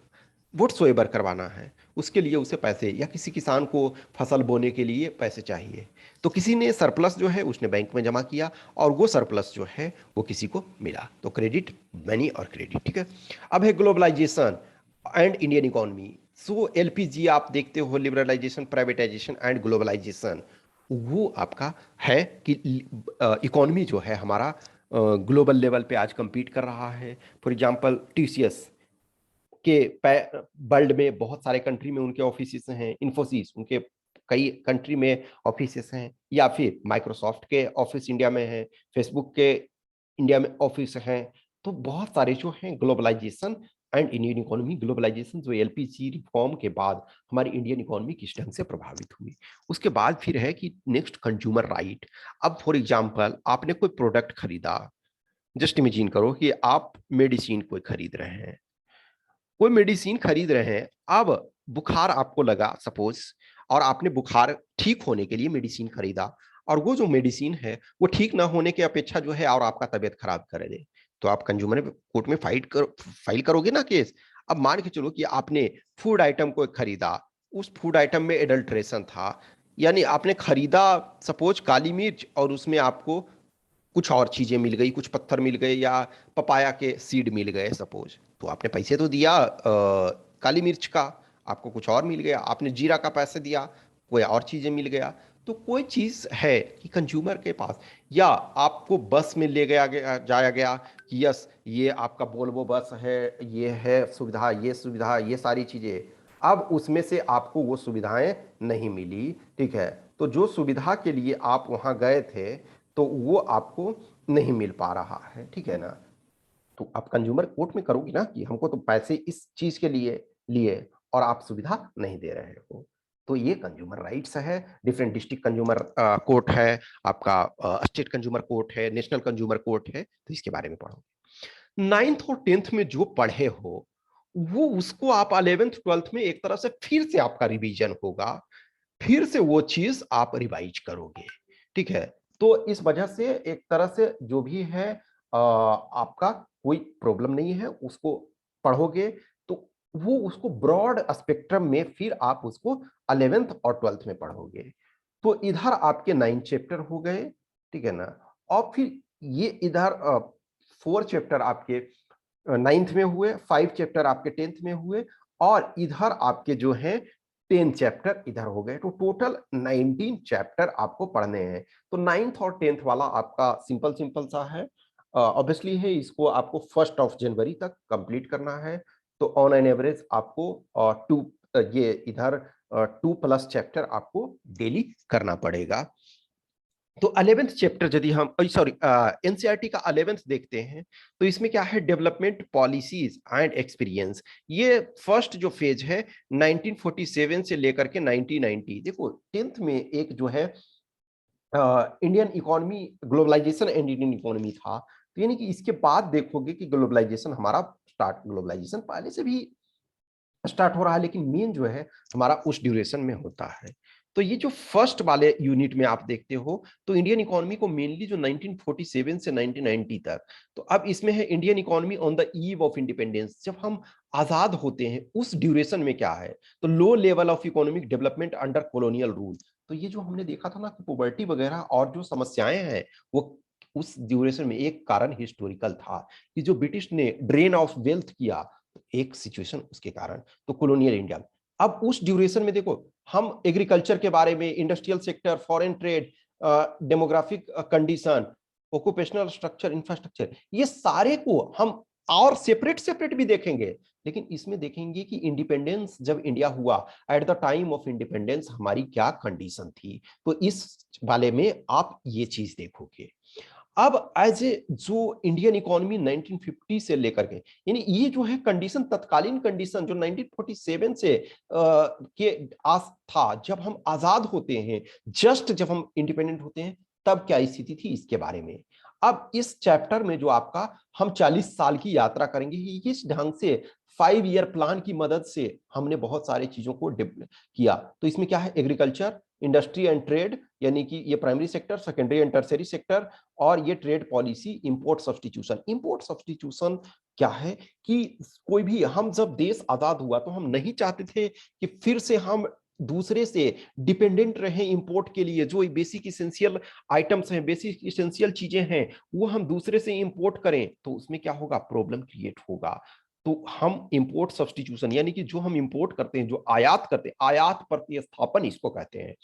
वोट करवाना है, उसके लिए उसे पैसे, या किसी किसान को फसल बोने के लिए पैसे चाहिए, तो किसी ने सरप्लस जो है उसने बैंक में जमा किया, और वो सरप्लस जो है वो किसी को मिला। तो क्रेडिट, मनी और क्रेडिट, ठीक है। अब है globalisation and Indian economy. So LPG आप देखते हो, लिबरलाइजेशन, प्राइवेटाइजेशन एंड ग्लोबलाइजेशन, वो आपका है कि इकोनॉमी जो है हमारा ग्लोबल लेवल पे आज compete कर रहा है। फॉर एग्जांपल टीसीएस के वर्ल्ड में बहुत सारे कंट्री में उनके ऑफिस हैं, इन्फोसिस उनके कई कंट्री में ऑफिस हैं, या फिर माइक्रोसॉफ्ट के ऑफिस इंडिया में है, फेसबुक के इंडिया में ऑफिस हैं। तो बहुत सारे जो हैं globalisation and Indian economy. Globalisation जो एलपीजी रिफॉर्म के बाद हमारी इंडियन इकोनॉमी किस ढंग से प्रभावित हुई, उसके बाद फिर है कि नेक्स्ट कंज्यूमर राइट। अब फॉर एग्जांपल आपने कोई प्रोडक्ट खरीदा, जस्ट इमेजिन करो कि आप मेडिसिन कोई खरीद रहे हैं, कोई मेडिसिन खरीद रहे हैं, अब बुखार आपको लगा सपोज, और आपने बुखार ठीक होने के लिए मेडिसिन खरीदा, और वो जो मेडिसिन है वो ठीक ना होने की अपेक्षा जो है और आपका तबीयत खराब कर दे, तो आप कंज्यूमर कोर्ट में फाइल करोगे ना केस। अब मान के चलो कि आपने फूड आइटम को खरीदा, उस फूड आइटम में एडल्ट्रेशन था, यानी आपने खरीदा सपोज काली मिर्च, और उसमें आपको कुछ और चीजें मिल गई, कुछ पत्थर मिल गए, या पपाया के सीड मिल गए सपोज, तो आपने पैसे तो दिया काली मिर्च का, आपको कुछ और मिल गया, आपने जीरा का पैसे दिया, कोई और चीजें मिल गया। तो कोई चीज है कि कंज्यूमर के पास, या आपको बस में ले जाया गया कि यस ये आपका वोल्वो बस है, ये है सुविधा, ये सुविधा, ये सारी चीजें, अब उसमें से आपको वो सुविधाएं नहीं मिली, ठीक है। तो जो सुविधा के लिए आप वहां गए थे, तो वो आपको नहीं मिल पा रहा है, ठीक है ना। तो आप कंज्यूमर कोर्ट में करोगे ना कि हमको तो पैसे इस चीज के लिए लिए, और आप सुविधा नहीं दे रहे हो। तो ये कंज्यूमर राइट्स है। डिफरेंट डिस्ट्रिक्ट कंज्यूमर कोर्ट है, आपका स्टेट कंज्यूमर कोर्ट है, नेशनल कंज्यूमर कोर्ट है, तो इसके बारे में पढ़ो। 9th और 10th में जो पढ़े हो वो उसको आप 11th 12th में एक तरह से फिर से आपका रिवीजन होगा, फिर से वो चीज आप रिवाइज करोगे। ठीक है, तो इस वजह से एक तरह से जो भी है आपका कोई प्रॉब्लम नहीं है, उसको पढ़ोगे तो वो उसको ब्रॉड स्पेक्ट्रम में फिर आप उसको 11th और 12th में पढ़ोगे। तो इधर आपके 9 चैप्टर हो गए, ठीक है ना। और फिर ये इधर 4 चैप्टर आपके 9th में हुए, 5 चैप्टर आपके 10th में हुए, और इधर आपके जो है 10 चैप्टर इधर हो गए। तो टोटल 19 चैप्टर आपको पढ़ने हैं। तो 9th और 10th वाला आपका सिंपल सिंपल सा है, ऑब्वियसली है, इसको आपको 1 जनवरी तक कंप्लीट करना है। तो ऑन एन एवरेज आपको ये इधर 2+ चैप्टर आपको डेली करना पड़ेगा। तो 11th चैप्टर यदि हम सॉरी एनसीईआरटी का 11th देखते हैं, तो इसमें क्या है, डेवलपमेंट पॉलिसीज एंड एक्सपीरियंस। ये फर्स्ट जो फेज है 1947 से लेकर के 1990। देखो 10th में एक जो है Indian economy, globalisation and Indian economy था। तो यानी कि इसके बाद देखोगे कि ग्लोबलाइजेशन हमारा स्टार्ट, ग्लोबलाइजेशन पहले से भी स्टार्ट हो रहा है, लेकिन मेन जो है हमारा उस ड्यूरेशन में होता है। तो ये जो फर्स्ट वाले यूनिट में आप देखते हो, तो इंडियन इकोनॉमी को मेनली जो 1947 से 1990 तक, तो अब इसमें है Indian economy on the eve of independence. जब हम आजाद होते हैं उस ड्यूरेशन में क्या है, तो low level of economic development under colonial rule. तो ये जो हमने देखा था ना कि पॉवर्टी वगैरह और जो समस्याएं हैं, वो उस ड्यूरेशन में एक कारण हिस्टोरिकल था कि जो ब्रिटिश ने ड्रेन ऑफ वेल्थ किया, एक सिचुएशन उसके कारण, तो कॉलोनियल इंडिया। अब उस ड्यूरेशन में देखो, हम एग्रीकल्चर के बारे में, industrial sector, foreign trade, demographic condition, occupational structure, infrastructure, ये सारे को हम और सेपरेट सेपरेट भी देखेंगे। लेकिन इसमें देखेंगे कि इंडिपेंडेंस जब इंडिया हुआ, at the time of independence हमारी क्या कंडीशन थी, तो इस वाले में आप ये चीज देखोगे। अब एज ए जो इंडियन इकोनॉमी 1950 से लेकर के, यानी ये जो है कंडीशन, तत्कालीन कंडीशन जो 1947 से के आस था, जब हम आजाद होते हैं, जस्ट जब हम इंडिपेंडेंट होते हैं, तब क्या स्थिति थी, इसके बारे में। अब इस चैप्टर में जो आपका हम 40 साल की यात्रा करेंगे, इस ढंग से 5 ईयर प्लान की मदद से हमने बहुत सारी चीजों को किया। तो इसमें क्या है, एग्रीकल्चर, इंडस्ट्री एंड ट्रेड, यानी कि ये primary sector, secondary and tertiary sector, और ये trade policy, import substitution. Import substitution क्या है कि कोई भी, हम जब देश आजाद हुआ तो हम नहीं चाहते थे कि फिर से हम दूसरे से डिपेंडेंट रहे इंपोर्ट के लिए। जो बेसिक इसेंशियल आइटम्स हैं, बेसिक इसेंशियल चीजें हैं, वो हम दूसरे से इंपोर्ट करें तो उसमें क्या होगा, प्रॉब्लम क्रिएट होगा। तो हम इंपोर्ट सब्स्टिट्यूशन, यानी कि जो हम इंपोर्ट करते हैं, जो आयात करते हैं, आयात प्रतिस्थापन इसको कहते हैं।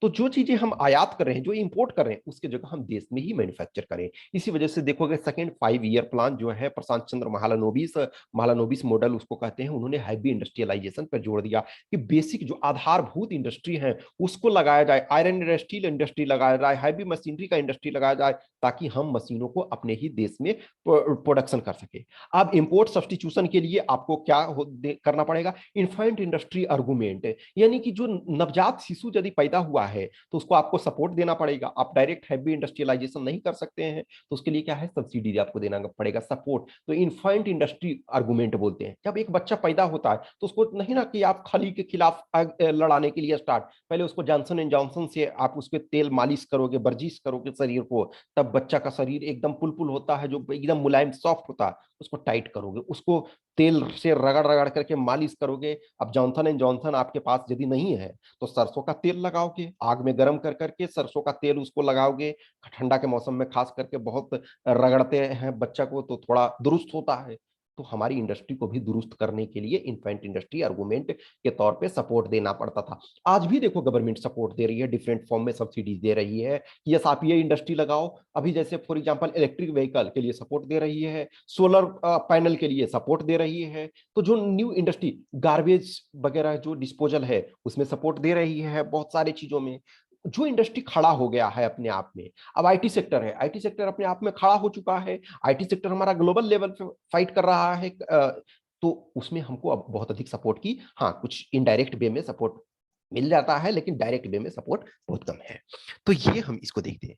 तो जो चीजें हम आयात कर रहे हैं, जो इंपोर्ट कर रहे हैं, उसके जगह हम देश में ही मैन्युफैक्चर करें। इसी वजह से देखोगे सेकंड 5 ईयर प्लान जो है, प्रशांत चंद्र महालनोबिस, महालनोबिस मॉडल उसको कहते हैं, उन्होंने हैवी इंडस्ट्रियलाइजेशन पर जोर दिया कि बेसिक जो आधारभूत इंडस्ट्री है उसको लगाया जाए, आयरन एंड स्टील इंडस्ट्री लगाया जाए, हैवी मशीनरी का इंडस्ट्री लगाया जाए, ताकि हम मशीनों को अपने ही देश में प्रोडक्शन कर सके। अब इंपोर्ट सब्स्टिट्यूशन के लिए आपको क्या करना पड़ेगा, इन्फेंट इंडस्ट्री आर्गुमेंट, यानी कि जो नवजात शिशु यदि पैदा हुआ है तो उसको आपको सपोर्ट देना पड़ेगा। आप डायरेक्ट हैवी इंडस्ट्रियलाइजेशन नहीं कर सकते हैं, तो उसके लिए क्या है, सब्सिडी आपको देना पड़ेगा, सपोर्ट। तो इन्फेंट इंडस्ट्री आर्गुमेंट बोलते हैं। जब एक बच्चा पैदा होता है तो उसको नहीं ना कि आप खली के खिलाफ लड़ाने के लिए स्टार्ट, पहले उसको जॉनसन एंड जॉनसन से आप उसके तेल मालिश करोगे, वर्जिश करोगे शरीर को, तब बच्चा का शरीर एकदम पुलपुल होता है, जो एकदम मुलायम सॉफ्ट होता है, उसको टाइट करोगे, उसको तेल से रगड़ रगड़ करके मालिश करोगे। अब जॉनसन एंड जॉनसन आपके पास यदि नहीं है तो सरसों का तेल लगाओगे, आग में गर्म कर करके सरसों का तेल उसको लगाओगे। ठंडा के मौसम में खास करके बहुत रगड़ते हैं बच्चा को, तो थोड़ा दुरुस्त होता है। तो हमारी इंडस्ट्री को भी दुरुस्त करने के लिए इन्फेंट इंडस्ट्री आर्गुमेंट के तौर पे सपोर्ट देना पड़ता था। आज भी देखो गवर्नमेंट सपोर्ट दे रही है, डिफरेंट फॉर्म में सब्सिडीज दे रही है। यस, आप ये इंडस्ट्री लगाओ। अभी जैसे फॉर एग्जांपल इलेक्ट्रिक व्हीकल के लिए सपोर्ट दे रही है, सोलर पैनल के लिए सपोर्ट दे रही है। तो जो न्यू इंडस्ट्री, गार्बेज वगैरह जो डिस्पोजल है उसमें सपोर्ट दे रही है, बहुत सारी चीजों में। जो इंडस्ट्री खड़ा हो गया है अपने आप में, अब आईटी सेक्टर है, आईटी सेक्टर अपने आप में खड़ा हो चुका है। आईटी सेक्टर हमारा ग्लोबल लेवल पे फाइट कर रहा है। तो उसमें हमको अब बहुत अधिक सपोर्ट की, हाँ कुछ इनडायरेक्ट वे में सपोर्ट मिल जाता है, लेकिन डायरेक्ट वे में सपोर्ट बहुत कम है। तो ये हम इसको देखते हैं।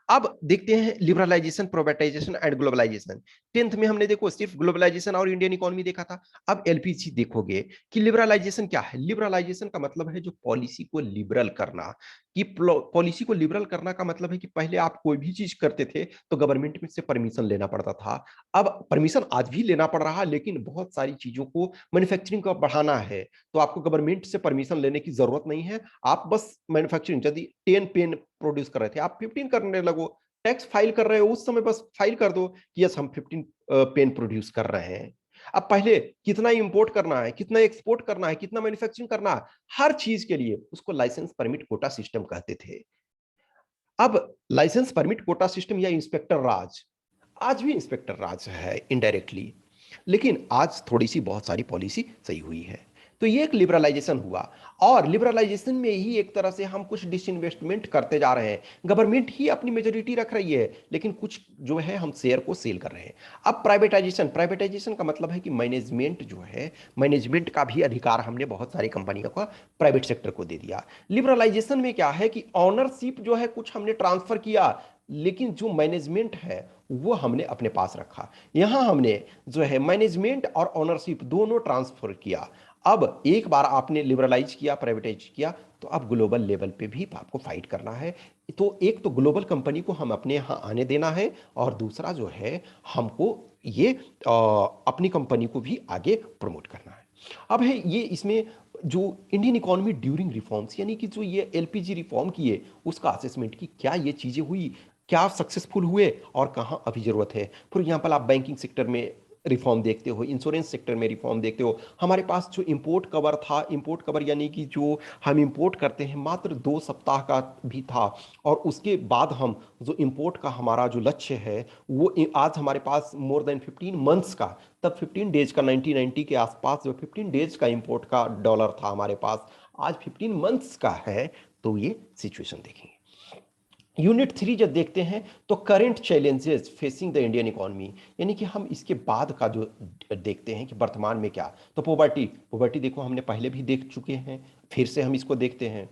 अब देखते हैं liberalisation, privatisation and globalisation. 10th में हमने देखो सिर्फ ग्लोबलाइजेशन और इंडियन इकोनॉमी देखा था। अब एलपीजी देखोगे कि लिबरलाइजेशन क्या है। लिबरलाइजेशन का मतलब है जो पॉलिसी को लिबरल करना। कि पॉलिसी को लिबरल करना का मतलब है कि पहले आप कोई भी चीज करते थे तो गवर्नमेंट में से परमिशन लेना पड़ता था। अब परमिशन आज भी लेना पड़ रहा है, लेकिन बहुत सारी चीजों को मैन्युफैक्चरिंग को बढ़ाना है तो आपको गवर्नमेंट से परमिशन लेने की जरूरत नहीं है। आप बस मैन्युफैक्चरिंग, यदि 10 पेन प्रोड्यूस कर रहे थे आप 15 करने लगो। टैक्स फाइल कर रहे हो उस समय बस फाइल कर दो कि यस हम 15 पेन प्रोड्यूस कर रहे हैं। अब पहले कितना इंपोर्ट करना है, कितना एक्सपोर्ट करना है, कितना मैन्युफैक्चरिंग करना है, हर चीज के लिए उसको लाइसेंस परमिट कोटा सिस्टम कहते थे। अब लाइसेंस परमिट कोटा सिस्टम या इंस्पेक्टर राज, आज भी इंस्पेक्टर राज है इनडायरेक्टली, लेकिन आज थोड़ी सी बहुत सारी पॉलिसी सही हुई है। तो ये एक लिबरलाइजेशन हुआ। और लिबरलाइजेशन में ही एक तरह से हम कुछ डिसइन्वेस्टमेंट करते जा रहे हैं। गवर्नमेंट ही अपनी मेजोरिटी रख रही है, लेकिन कुछ जो है हम शेयर को सेल कर रहे हैं। अब प्राइवेटाइजेशन, प्राइवेटाइजेशन का मतलब है कि मैनेजमेंट जो है, मैनेजमेंट का भी अधिकार हमने बहुत सारी कंपनियों का प्राइवेट सेक्टर को दे दिया। लिबरलाइजेशन में क्या है कि ऑनरशिप जो है कुछ हमने ट्रांसफर किया, लेकिन जो मैनेजमेंट है वो हमने अपने पास रखा। यहां हमने जो है मैनेजमेंट और ओनरशिप दोनों ट्रांसफर किया। अब एक बार आपने लिबरलाइज किया, प्राइवेटाइज किया, तो अब ग्लोबल लेवल पे भी आपको फाइट करना है। तो एक तो ग्लोबल कंपनी को हम अपने यहाँ आने देना है, और दूसरा जो है हमको ये अपनी कंपनी को भी आगे प्रमोट करना है। अब है ये इसमें जो इंडियन इकोनॉमी ड्यूरिंग रिफॉर्म्स, यानी कि जो ये एलपीजी रिफॉर्म किए उसका असेसमेंट की, क्या ये चीजें हुई, क्या सक्सेसफुल हुए और कहाँ अभी जरूरत है। फॉर एग्जाम्पल आप बैंकिंग सेक्टर में रिफॉर्म देखते हो, इंश्योरेंस सेक्टर में रिफॉर्म देखते हो। हमारे पास जो इंपोर्ट कवर था, इंपोर्ट कवर यानी कि जो हम इंपोर्ट करते हैं मात्र 2 सप्ताह का भी था, और उसके बाद हम जो इंपोर्ट का हमारा जो लक्ष्य है वो आज हमारे पास मोर देन 15 मंथ्स का, तब 15 डेज का 1990 के आसपास जो 15 डेज का इंपोर्ट का डॉलर था हमारे पास, आज 15 मंथ्स का है। तो ये सिचुएशन देखेंगे। यूनिट 3 जब देखते हैं तो current challenges facing the Indian economy, यानी कि हम इसके बाद का जो देखते हैं कि वर्तमान में क्या। तो पोवर्टी, पोवर्टी देखो हमने पहले भी देख चुके हैं, फिर से हम इसको देखते हैं।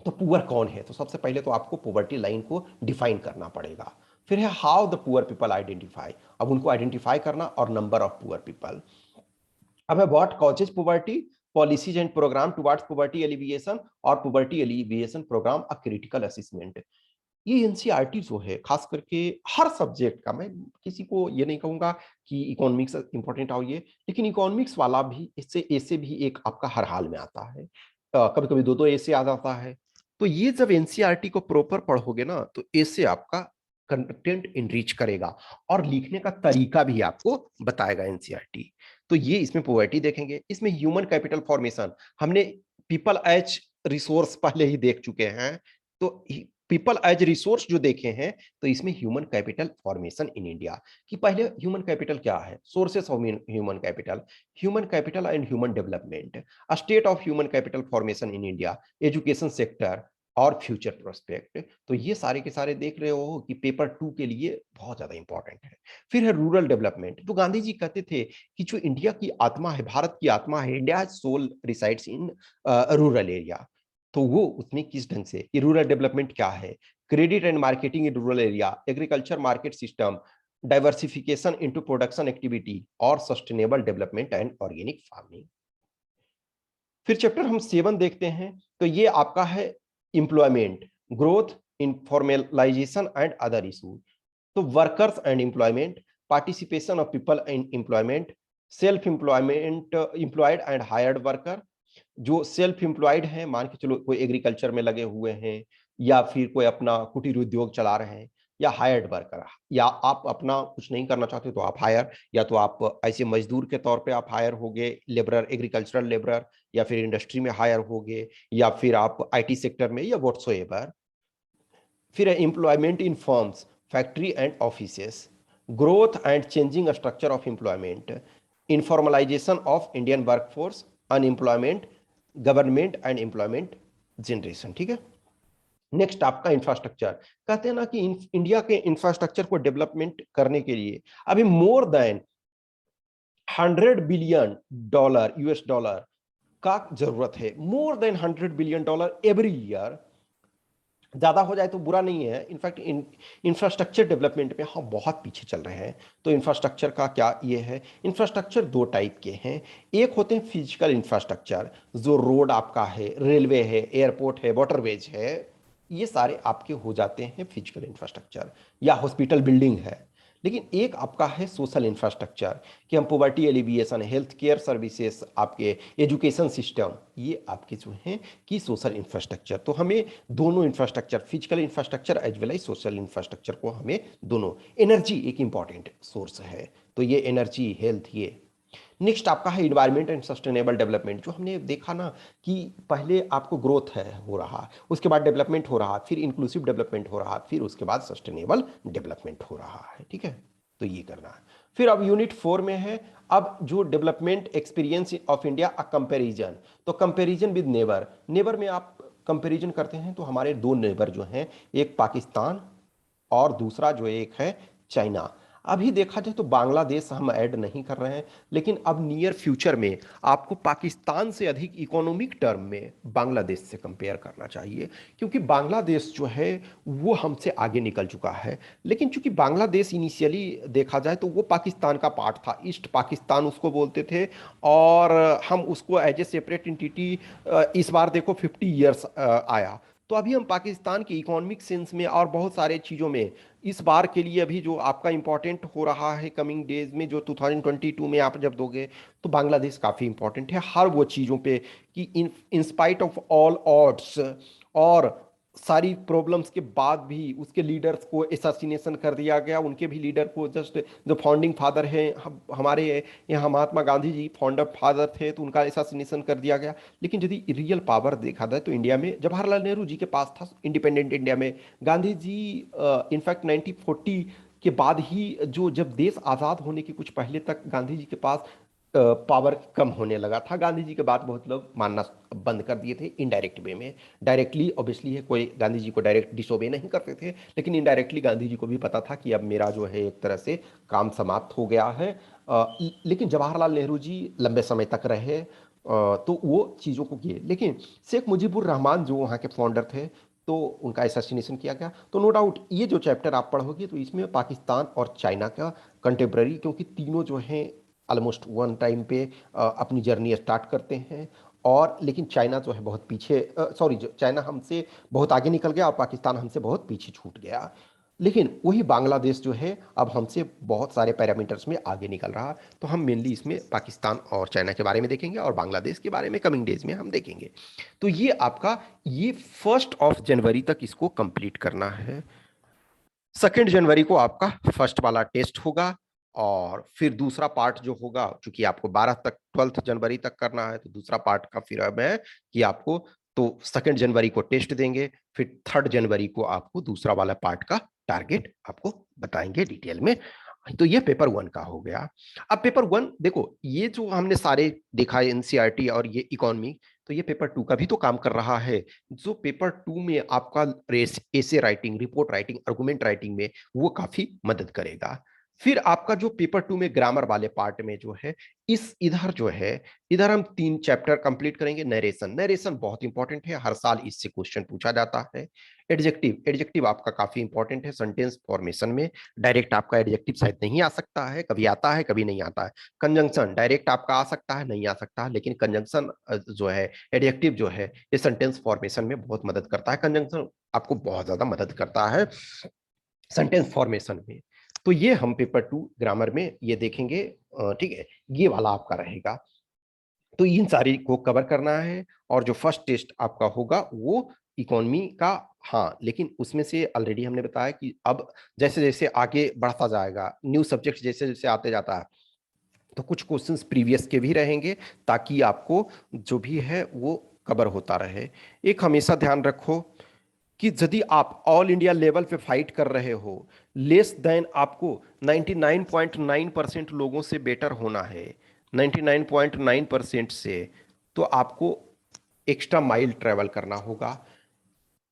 तो पुअर कौन है, तो सबसे पहले तो आपको पोवर्टी लाइन को डिफाइन करना पड़ेगा। फिर है how the poor people identify, अब उनको आइडेंटिफाई करना, और नंबर ऑफ पुअर पीपल। अब है what causes poverty, policies and programme towards poverty alleviation, और poverty alleviation programme a critical assessment. ये एनसीईआरटी जो है खास करके हर सब्जेक्ट का, मैं किसी को ये नहीं कहूंगा कि इकोनॉमिक्स इंपॉर्टेंट आओ ये, लेकिन इकोनॉमिक्स वाला भी इससे ऐसे भी एक आपका हर हाल में आता है। कभी कभी दो दो ऐसे आ जाता है। तो ये जब एनसीईआरटी को प्रॉपर पढ़ोगे ना तो ऐसे आपका कंटेंट इनरिच करेगा, और लिखने का तरीका भी आपको बताएगा एनसीईआरटी। तो ये इसमें पॉवर्टी देखेंगे। इसमें ह्यूमन कैपिटल फॉर्मेशन, हमने पीपल एज रिसोर्स पहले ही देख चुके हैं। तो पीपल एज रिसोर्स जो देखे हैं, तो इसमें human capital formation in India, कि पहले ह्यूमन कैपिटल क्या है, sources of human capital, human capital and human development, state of human capital formation in India, education sector और फ्यूचर प्रोस्पेक्ट। तो ये सारे के सारे देख रहे हो कि पेपर 2 के लिए बहुत ज्यादा इंपॉर्टेंट है। फिर है रूरल डेवलपमेंट, जो गांधी जी कहते थे कि जो इंडिया की आत्मा है, भारत की आत्मा है, India soul resides in rural area. तो वो उसमें किस ढंग से, ये रूरल डेवलपमेंट क्या है, credit and marketing in rural area, agriculture market system, diversification into production activity, और sustainable development and organic farming. फिर चैप्टर हम 7 देखते हैं, तो ये आपका है employment, growth, informalisation and other issue. तो workers and employment, participation of people in employment, self employment, employed and hired worker. जो सेल्फ एम्प्लॉयड हैं, मान के चलो कोई एग्रीकल्चर में लगे हुए हैं, या फिर कोई अपना कुटीर उद्योग चला रहे हैं, या हायर्ड वर्कर, या आप अपना कुछ नहीं करना चाहते तो आप हायर, या तो आप ऐसे मजदूर के तौर पे आप हायर हो गए, लेबरर, एग्रीकल्चरल लेबरर, या फिर इंडस्ट्री में हायर हो गए, या फिर आप आईटी सेक्टर में, या व्हाटसोएवर। फिर है employment in firms, factory and offices, growth and changing structure of employment, informalisation of Indian workforce, unemployment, government and employment generation. ठीक है। नेक्स्ट आपका इंफ्रास्ट्रक्चर, कहते हैं ना कि इंडिया के इंफ्रास्ट्रक्चर को डेवलपमेंट करने के लिए अभी more than $100 billion US dollar का जरूरत है, more than $100 billion every year. ज्यादा हो जाए तो बुरा नहीं है, इनफैक्ट इंफ्रास्ट्रक्चर डेवलपमेंट में हम बहुत पीछे चल रहे हैं। तो इंफ्रास्ट्रक्चर का क्या ये है, इंफ्रास्ट्रक्चर दो टाइप के हैं। एक होते हैं फिजिकल इंफ्रास्ट्रक्चर, जो रोड आपका है, रेलवे है, एयरपोर्ट है, वाटरवेज है, ये सारे आपके हो जाते हैं फिजिकल इंफ्रास्ट्रक्चर, या हॉस्पिटल बिल्डिंग है। लेकिन एक आपका है सोशल इंफ्रास्ट्रक्चर, कि हम poverty alleviation, health care services, आपके एजुकेशन सिस्टम, ये आपके जो हैं कि सोशल इंफ्रास्ट्रक्चर। तो हमें दोनों infrastructure, physical infrastructure as well as social infrastructure को हमें दोनों, एनर्जी एक इंपॉर्टेंट सोर्स है, तो ये एनर्जी, हेल्थ, ये। नेक्स्ट आपका है इन्वायरमेंट एंड सस्टेनेबल डेवलपमेंट, जो हमने देखा ना कि पहले आपको ग्रोथ है हो रहा, उसके बाद डेवलपमेंट हो रहा, फिर इंक्लूसिव डेवलपमेंट हो रहा, फिर उसके बाद सस्टेनेबल डेवलपमेंट हो रहा है, ठीक है। तो ये करना है। फिर अब यूनिट 4 में है, अब जो development experience of India a comparison. तो कंपैरिजन विद नेबर, नेबर में आप कंपैरिजन करते हैं तो हमारे दो नेबर जो हैं, एक पाकिस्तान और दूसरा जो एक है चाइना। अभी देखा जाए तो बांग्लादेश हम ऐड नहीं कर रहे हैं, लेकिन अब नियर फ्यूचर में आपको पाकिस्तान से अधिक इकोनॉमिक टर्म में बांग्लादेश से कंपेयर करना चाहिए, क्योंकि बांग्लादेश जो है वो हमसे आगे निकल चुका है। लेकिन चूंकि बांग्लादेश इनिशियली देखा जाए तो वो पाकिस्तान का पार्ट था, ईस्ट पाकिस्तान उसको बोलते थे, और हम उसको एज ए सेपरेट इंटिटी, इस बार देखो 50 ईयर्स आया। तो अभी हम पाकिस्तान की इकोनॉमिक सेंस में और बहुत सारे चीज़ों में इस बार के लिए अभी जो आपका इंपॉर्टेंट हो रहा है कमिंग डेज में, जो 2022 में आप जब दोगे, तो बांग्लादेश काफ़ी इंपॉर्टेंट है हर वो चीज़ों पे, कि in spite of all odds और सारी प्रॉब्लम्स के बाद भी उसके लीडर्स को एसासिनेशन कर दिया गया, उनके भी लीडर को, जस्ट जो फाउंडिंग फादर हैं हमारे यहाँ महात्मा गांधी जी फाउंडर फादर थे, तो उनका एसासिनेशन कर दिया गया। लेकिन यदि रियल पावर देखा जाए तो इंडिया में जवाहरलाल नेहरू जी के पास था, इंडिपेंडेंट इंडिया में। गांधी जी इनफैक्ट 1940 के बाद ही, जो जब देश आज़ाद होने के कुछ पहले तक गांधी जी के पास पावर कम होने लगा था। गांधी जी के बात बहुत लोग मानना बंद कर दिए थे इनडायरेक्ट वे में। डायरेक्टली ऑब्वियसली है, कोई गांधी जी को डायरेक्ट डिसोबे नहीं करते थे, लेकिन इनडायरेक्टली गांधी जी को भी पता था कि अब मेरा जो है एक तरह से काम समाप्त हो गया है। लेकिन जवाहरलाल नेहरू जी लंबे समय तक रहे, तो वो चीज़ों को किए। लेकिन शेख मुजीबुर रहमान जो वहाँ के फाउंडर थे, तो उनका असैसिनेशन किया गया। तो नो डाउट ये जो चैप्टर आप पढ़ोगे तो इसमें पाकिस्तान और चाइना का कंटेम्प्रेरी, क्योंकि तीनों जो हैं ऑलमोस्ट वन टाइम पे अपनी जर्नी स्टार्ट करते हैं, और लेकिन चाइना जो है बहुत पीछे, सॉरी, चाइना हमसे बहुत आगे निकल गया और पाकिस्तान हमसे बहुत पीछे छूट गया। लेकिन वही बांग्लादेश जो है अब हमसे बहुत सारे पैरामीटर्स में आगे निकल रहा। तो हम मेनली इसमें पाकिस्तान और चाइना के बारे में देखेंगे, और बांग्लादेश के बारे में कमिंग डेज में हम देखेंगे। तो ये आपका, ये 1 जनवरी तक इसको कंप्लीट करना है। 2 जनवरी को आपका फर्स्ट वाला टेस्ट होगा, और फिर दूसरा पार्ट जो होगा, चूंकि आपको 12 तक 12 जनवरी तक करना है, तो दूसरा पार्ट का फिर अब है कि आपको, तो 2 जनवरी को टेस्ट देंगे, फिर 3 जनवरी को आपको दूसरा वाला पार्ट का टारगेट आपको बताएंगे डिटेल में। तो ये पेपर 1 का हो गया। अब पेपर 1 देखो, ये जो हमने सारे देखा है एनसीईआरटी और ये इकोनॉमी, तो ये पेपर 2 का भी तो काम कर रहा है। जो पेपर 2 में आपका essay writing, report writing, argument writing में वो काफी मदद करेगा। फिर आपका जो पेपर 2 में ग्रामर वाले पार्ट में जो है, इस इधर जो है, इधर हम 3 चैप्टर कंप्लीट करेंगे। नरेशन, नरेशन बहुत इंपॉर्टेंट है, हर साल इससे क्वेश्चन पूछा जाता है। एडजेक्टिव, एडजेक्टिव आपका काफी इंपॉर्टेंट है सेंटेंस फॉर्मेशन में। डायरेक्ट आपका एडजेक्टिव शायद नहीं आ सकता है, कभी आता है कभी नहीं आता है। कंजंक्शन डायरेक्ट आपका आ सकता है, नहीं आ सकता है, लेकिन कंजंक्शन जो है, एडजेक्टिव जो है, ये सेंटेंस फॉर्मेशन में बहुत मदद करता है। कंजंक्शन आपको बहुत ज्यादा मदद करता है सेंटेंस फॉर्मेशन में। तो ये हम पेपर 2 ग्रामर में ये देखेंगे, ठीक है, ये वाला आपका रहेगा। तो इन सारी को कवर करना है, और जो फर्स्ट टेस्ट आपका होगा वो इकोनॉमी का। हाँ, लेकिन उसमें से ऑलरेडी हमने बताया कि अब जैसे जैसे आगे बढ़ता जाएगा, न्यू सब्जेक्ट जैसे जैसे आते जाता है, तो कुछ क्वेश्चंस प्रीवियस के भी रहेंगे, ताकि आपको जो भी है वो कवर होता रहे। एक हमेशा ध्यान रखो कि यदि आप ऑल इंडिया लेवल पे फाइट कर रहे हो, लेस देन आपको 99.9% लोगों से बेटर होना है, 99.9% से, तो आपको एक्स्ट्रा माइल ट्रेवल करना होगा।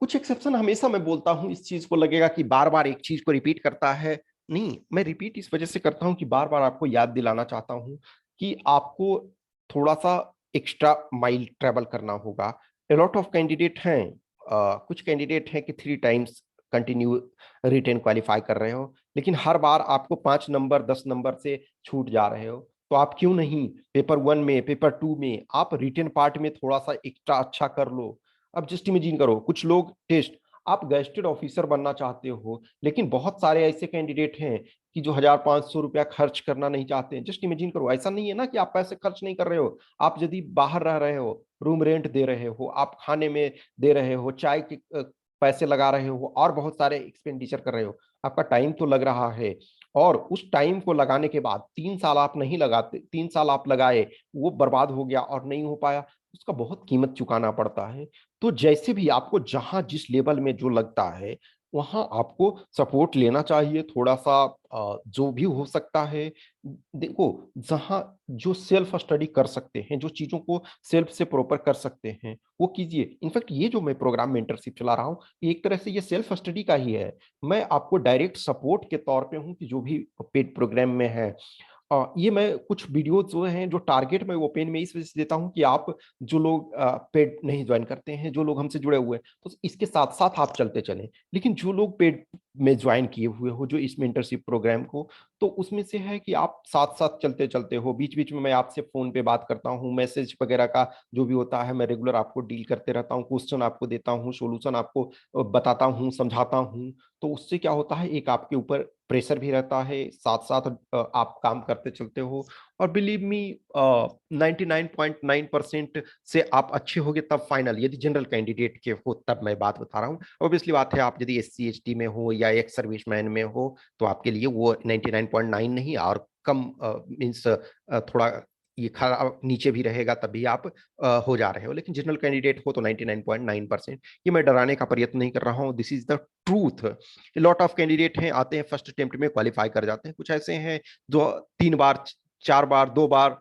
कुछ एक्सेप्शन हमेशा मैं बोलता हूं, इस चीज को लगेगा कि बार बार एक चीज को रिपीट करता है, नहीं, मैं रिपीट इस वजह से करता हूं कि बार बार आपको याद दिलाना चाहता हूं कि आपको थोड़ा सा एक्स्ट्रा माइल ट्रेवल करना होगा। A lot ऑफ कैंडिडेट हैं, कुछ कैंडिडेट हैं कि 3 टाइम्स कंटिन्यू रिटेन क्वालिफाई कर रहे हो, लेकिन हर बार आपको 5 नंबर 10 नंबर से छूट जा रहे हो। तो आप क्यों नहीं पेपर 1 में, पेपर 2 में आप रिटेन पार्ट में थोड़ा सा एक्स्ट्रा अच्छा कर लो। अब जस्ट इमेजिन करो, कुछ लोग टेस्ट, आप गैजेटेड ऑफिसर बनना चाहते हो, लेकिन बहुत सारे ऐसे कैंडिडेट हैं कि जो 1,500 रुपया खर्च करना नहीं चाहते हैं। जस्ट इमेजिन करो, ऐसा नहीं है ना कि आप पैसे खर्च नहीं कर रहे हो। आप यदि बाहर रह रहे हो, रूम रेंट दे रहे हो, आप खाने में दे रहे हो, चाय के पैसे लगा रहे हो और बहुत सारे एक्सपेंडिचर कर रहे हो, आपका टाइम तो लग रहा है। और उस टाइम को लगाने के बाद 3 साल आप नहीं लगाते, 3 साल आप लगाए, वो बर्बाद हो गया और नहीं हो पाया, उसका बहुत कीमत चुकाना पड़ता है। तो जैसे भी आपको जहां जिस लेवल में जो लगता है, वहां आपको सपोर्ट लेना चाहिए थोड़ा सा, जो भी हो सकता है। देखो, जहां जो सेल्फ स्टडी कर सकते हैं, जो चीजों को सेल्फ से प्रॉपर कर सकते हैं, वो कीजिए। इनफैक्ट ये जो मैं प्रोग्राम मेंटरशिप चला रहा हूँ, एक तरह से ये सेल्फ स्टडी का ही है। मैं आपको डायरेक्ट सपोर्ट के तौर पे हूँ कि जो भी पेड प्रोग्राम में है, ये मैं कुछ वीडियोज जो हैं, जो टारगेट मैं ओपन में इस वजह से देता हूँ कि आप जो लोग पेड नहीं ज्वाइन करते हैं, जो लोग हमसे जुड़े हुए हैं, तो इसके साथ साथ आप चलते चलें। लेकिन जो लोग पेड में ज्वाइन किए हुए हो, जो इस मेंटरशिप प्रोग्राम को, तो उसमें से है कि आप साथ साथ चलते चलते हो। बीच बीच में मैं आपसे फोन पे बात करता हूँ, मैसेज वगैरह का जो भी होता है मैं रेगुलर आपको डील करते रहता हूँ, क्वेश्चन आपको देता हूँ, सोल्यूशन आपको बताता हूँ, समझाता हूँ। तो उससे क्या होता है, एक आपके ऊपर प्रेशर भी रहता है, साथ साथ आप काम करते चलते हो। और बिलीव मी, 99.9% से आप अच्छे होगे तब फाइनल, यदि जनरल कैंडिडेट के हो तब मैं बात बता रहा हूँ। ऑब्वियसली बात है, आप यदि SC ST में हो या एक सर्विसमैन में हो, तो आपके लिए वो 99.9 नहीं और कम मीन्स थोड़ा ये खराब नीचे भी रहेगा, तभी आप हो जा रहे हो। लेकिन जनरल कैंडिडेट हो तो 99.9%। ये मैं डराने का प्रयत्न नहीं कर रहा हूँ, this is the truth. Lot of candidate हैं, आते हैं फर्स्ट अटेम्प्ट में क्वालिफाई कर जाते हैं। कुछ ऐसे हैं जो 3 बार 4 बार 2 बार,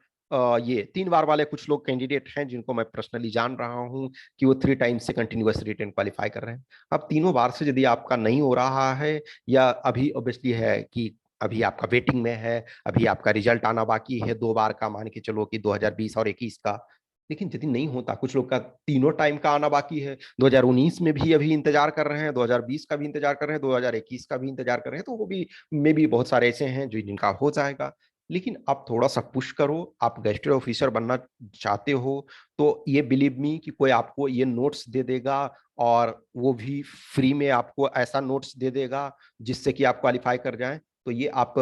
ये 3 बार वाले कुछ लोग कैंडिडेट हैं जिनको मैं पर्सनली जान रहा हूं कि वो 3 टाइम्स से कंटिन्यूअस रिटर्न क्वालिफाई कर रहे हैं। अब तीनों बार से यदि आपका नहीं हो रहा है, या अभी ऑब्वियसली है कि अभी आपका वेटिंग में है, अभी आपका रिजल्ट आना बाकी है 2 बार का, मान के चलो कि 2020 और 21 का। लेकिन यदि नहीं होता, कुछ लोग का तीनों टाइम का आना बाकी है, 2019 में भी अभी इंतजार कर रहे हैं, 2020 का भी इंतजार कर रहे हैं, 2021 का भी इंतजार कर रहे हैं, तो वो भी मे भी बहुत सारे ऐसे हैं जो जिनका हो जाएगा। लेकिन आप थोड़ा सा पुश करो, आप गैजेटेड ऑफिसर बनना चाहते हो, तो ये बिलीव मी कि कोई आपको ये नोट्स दे देगा, और वो भी फ्री में आपको ऐसा नोट्स दे देगा जिससे कि आप क्वालिफाई कर जाएं। तो ये आप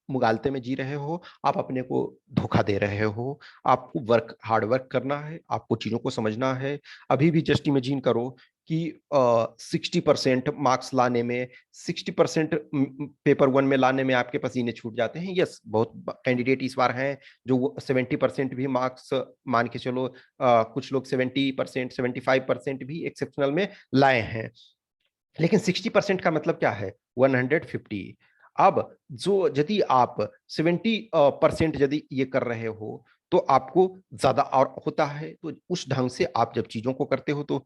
मुगालते में जी रहे हो, आप अपने को धोखा दे रहे हो। आपको वर्क, हार्ड वर्क करना है, आपको चीजों को समझना है। अभी भी जस्ट इमेजिन करो कि 60% मार्क्स लाने में, 60% पेपर 1 में लाने में आपके पसीने छूट जाते हैं। यस, बहुत कैंडिडेट इस बार हैं जो 70% भी मार्क्स, मान के चलो कुछ लोग 70%, 75% भी एक्सेप्शनल में लाए हैं। लेकिन 60% का मतलब क्या है, 150। अब जो यदि आप 70% यदि ये कर रहे हो, तो आपको ज्यादा और होता है। तो उस ढंग से आप जब चीजों को करते हो, तो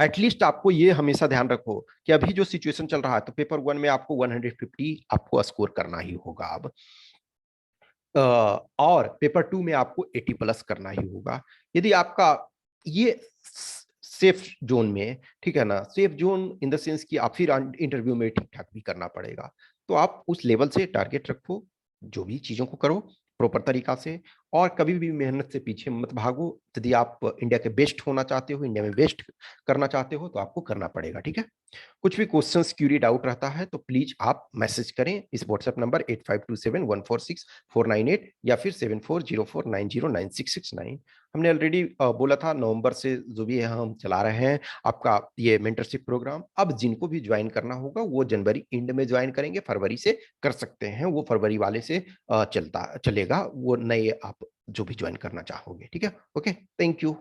एटलीस्ट आपको ये हमेशा ध्यान रखो कि अभी जो सिचुएशन चल रहा है, तो पेपर 1 में आपको 150 आपको स्कोर करना ही होगा अब, और पेपर 2 में आपको 80 प्लस करना ही होगा। यदि आपका ये सेफ जोन में, ठीक है ना, safe zone in the sense कि आप फिर इंटरव्यू में ठीक ठाक भी करना पड़ेगा, तो आप उस लेवल से टारगेट रखो, जो भी चीजों को करो प्रॉपर तरीका से, और कभी भी मेहनत से पीछे मत भागो। यदि आप इंडिया के बेस्ट होना चाहते हो, इंडिया में बेस्ट करना चाहते हो, तो आपको करना पड़ेगा, ठीक है। कुछ भी क्वेश्चंस, क्यूरी, डाउट रहता है तो प्लीज आप मैसेज करें इस व्हाट्सएप नंबर 8527146498 या फिर 7404909669। हमने ऑलरेडी बोला था, नवंबर से जो भी है हम चला रहे हैं आपका ये मेंटरशिप प्रोग्राम। अब जिनको भी ज्वाइन करना होगा वो जनवरी एंड में ज्वाइन करेंगे, फरवरी से कर सकते हैं, वो फरवरी वाले से चलता चलेगा, वो नए आप जो भी ज्वाइन करना चाहोगे, ठीक है। Okay, thank you.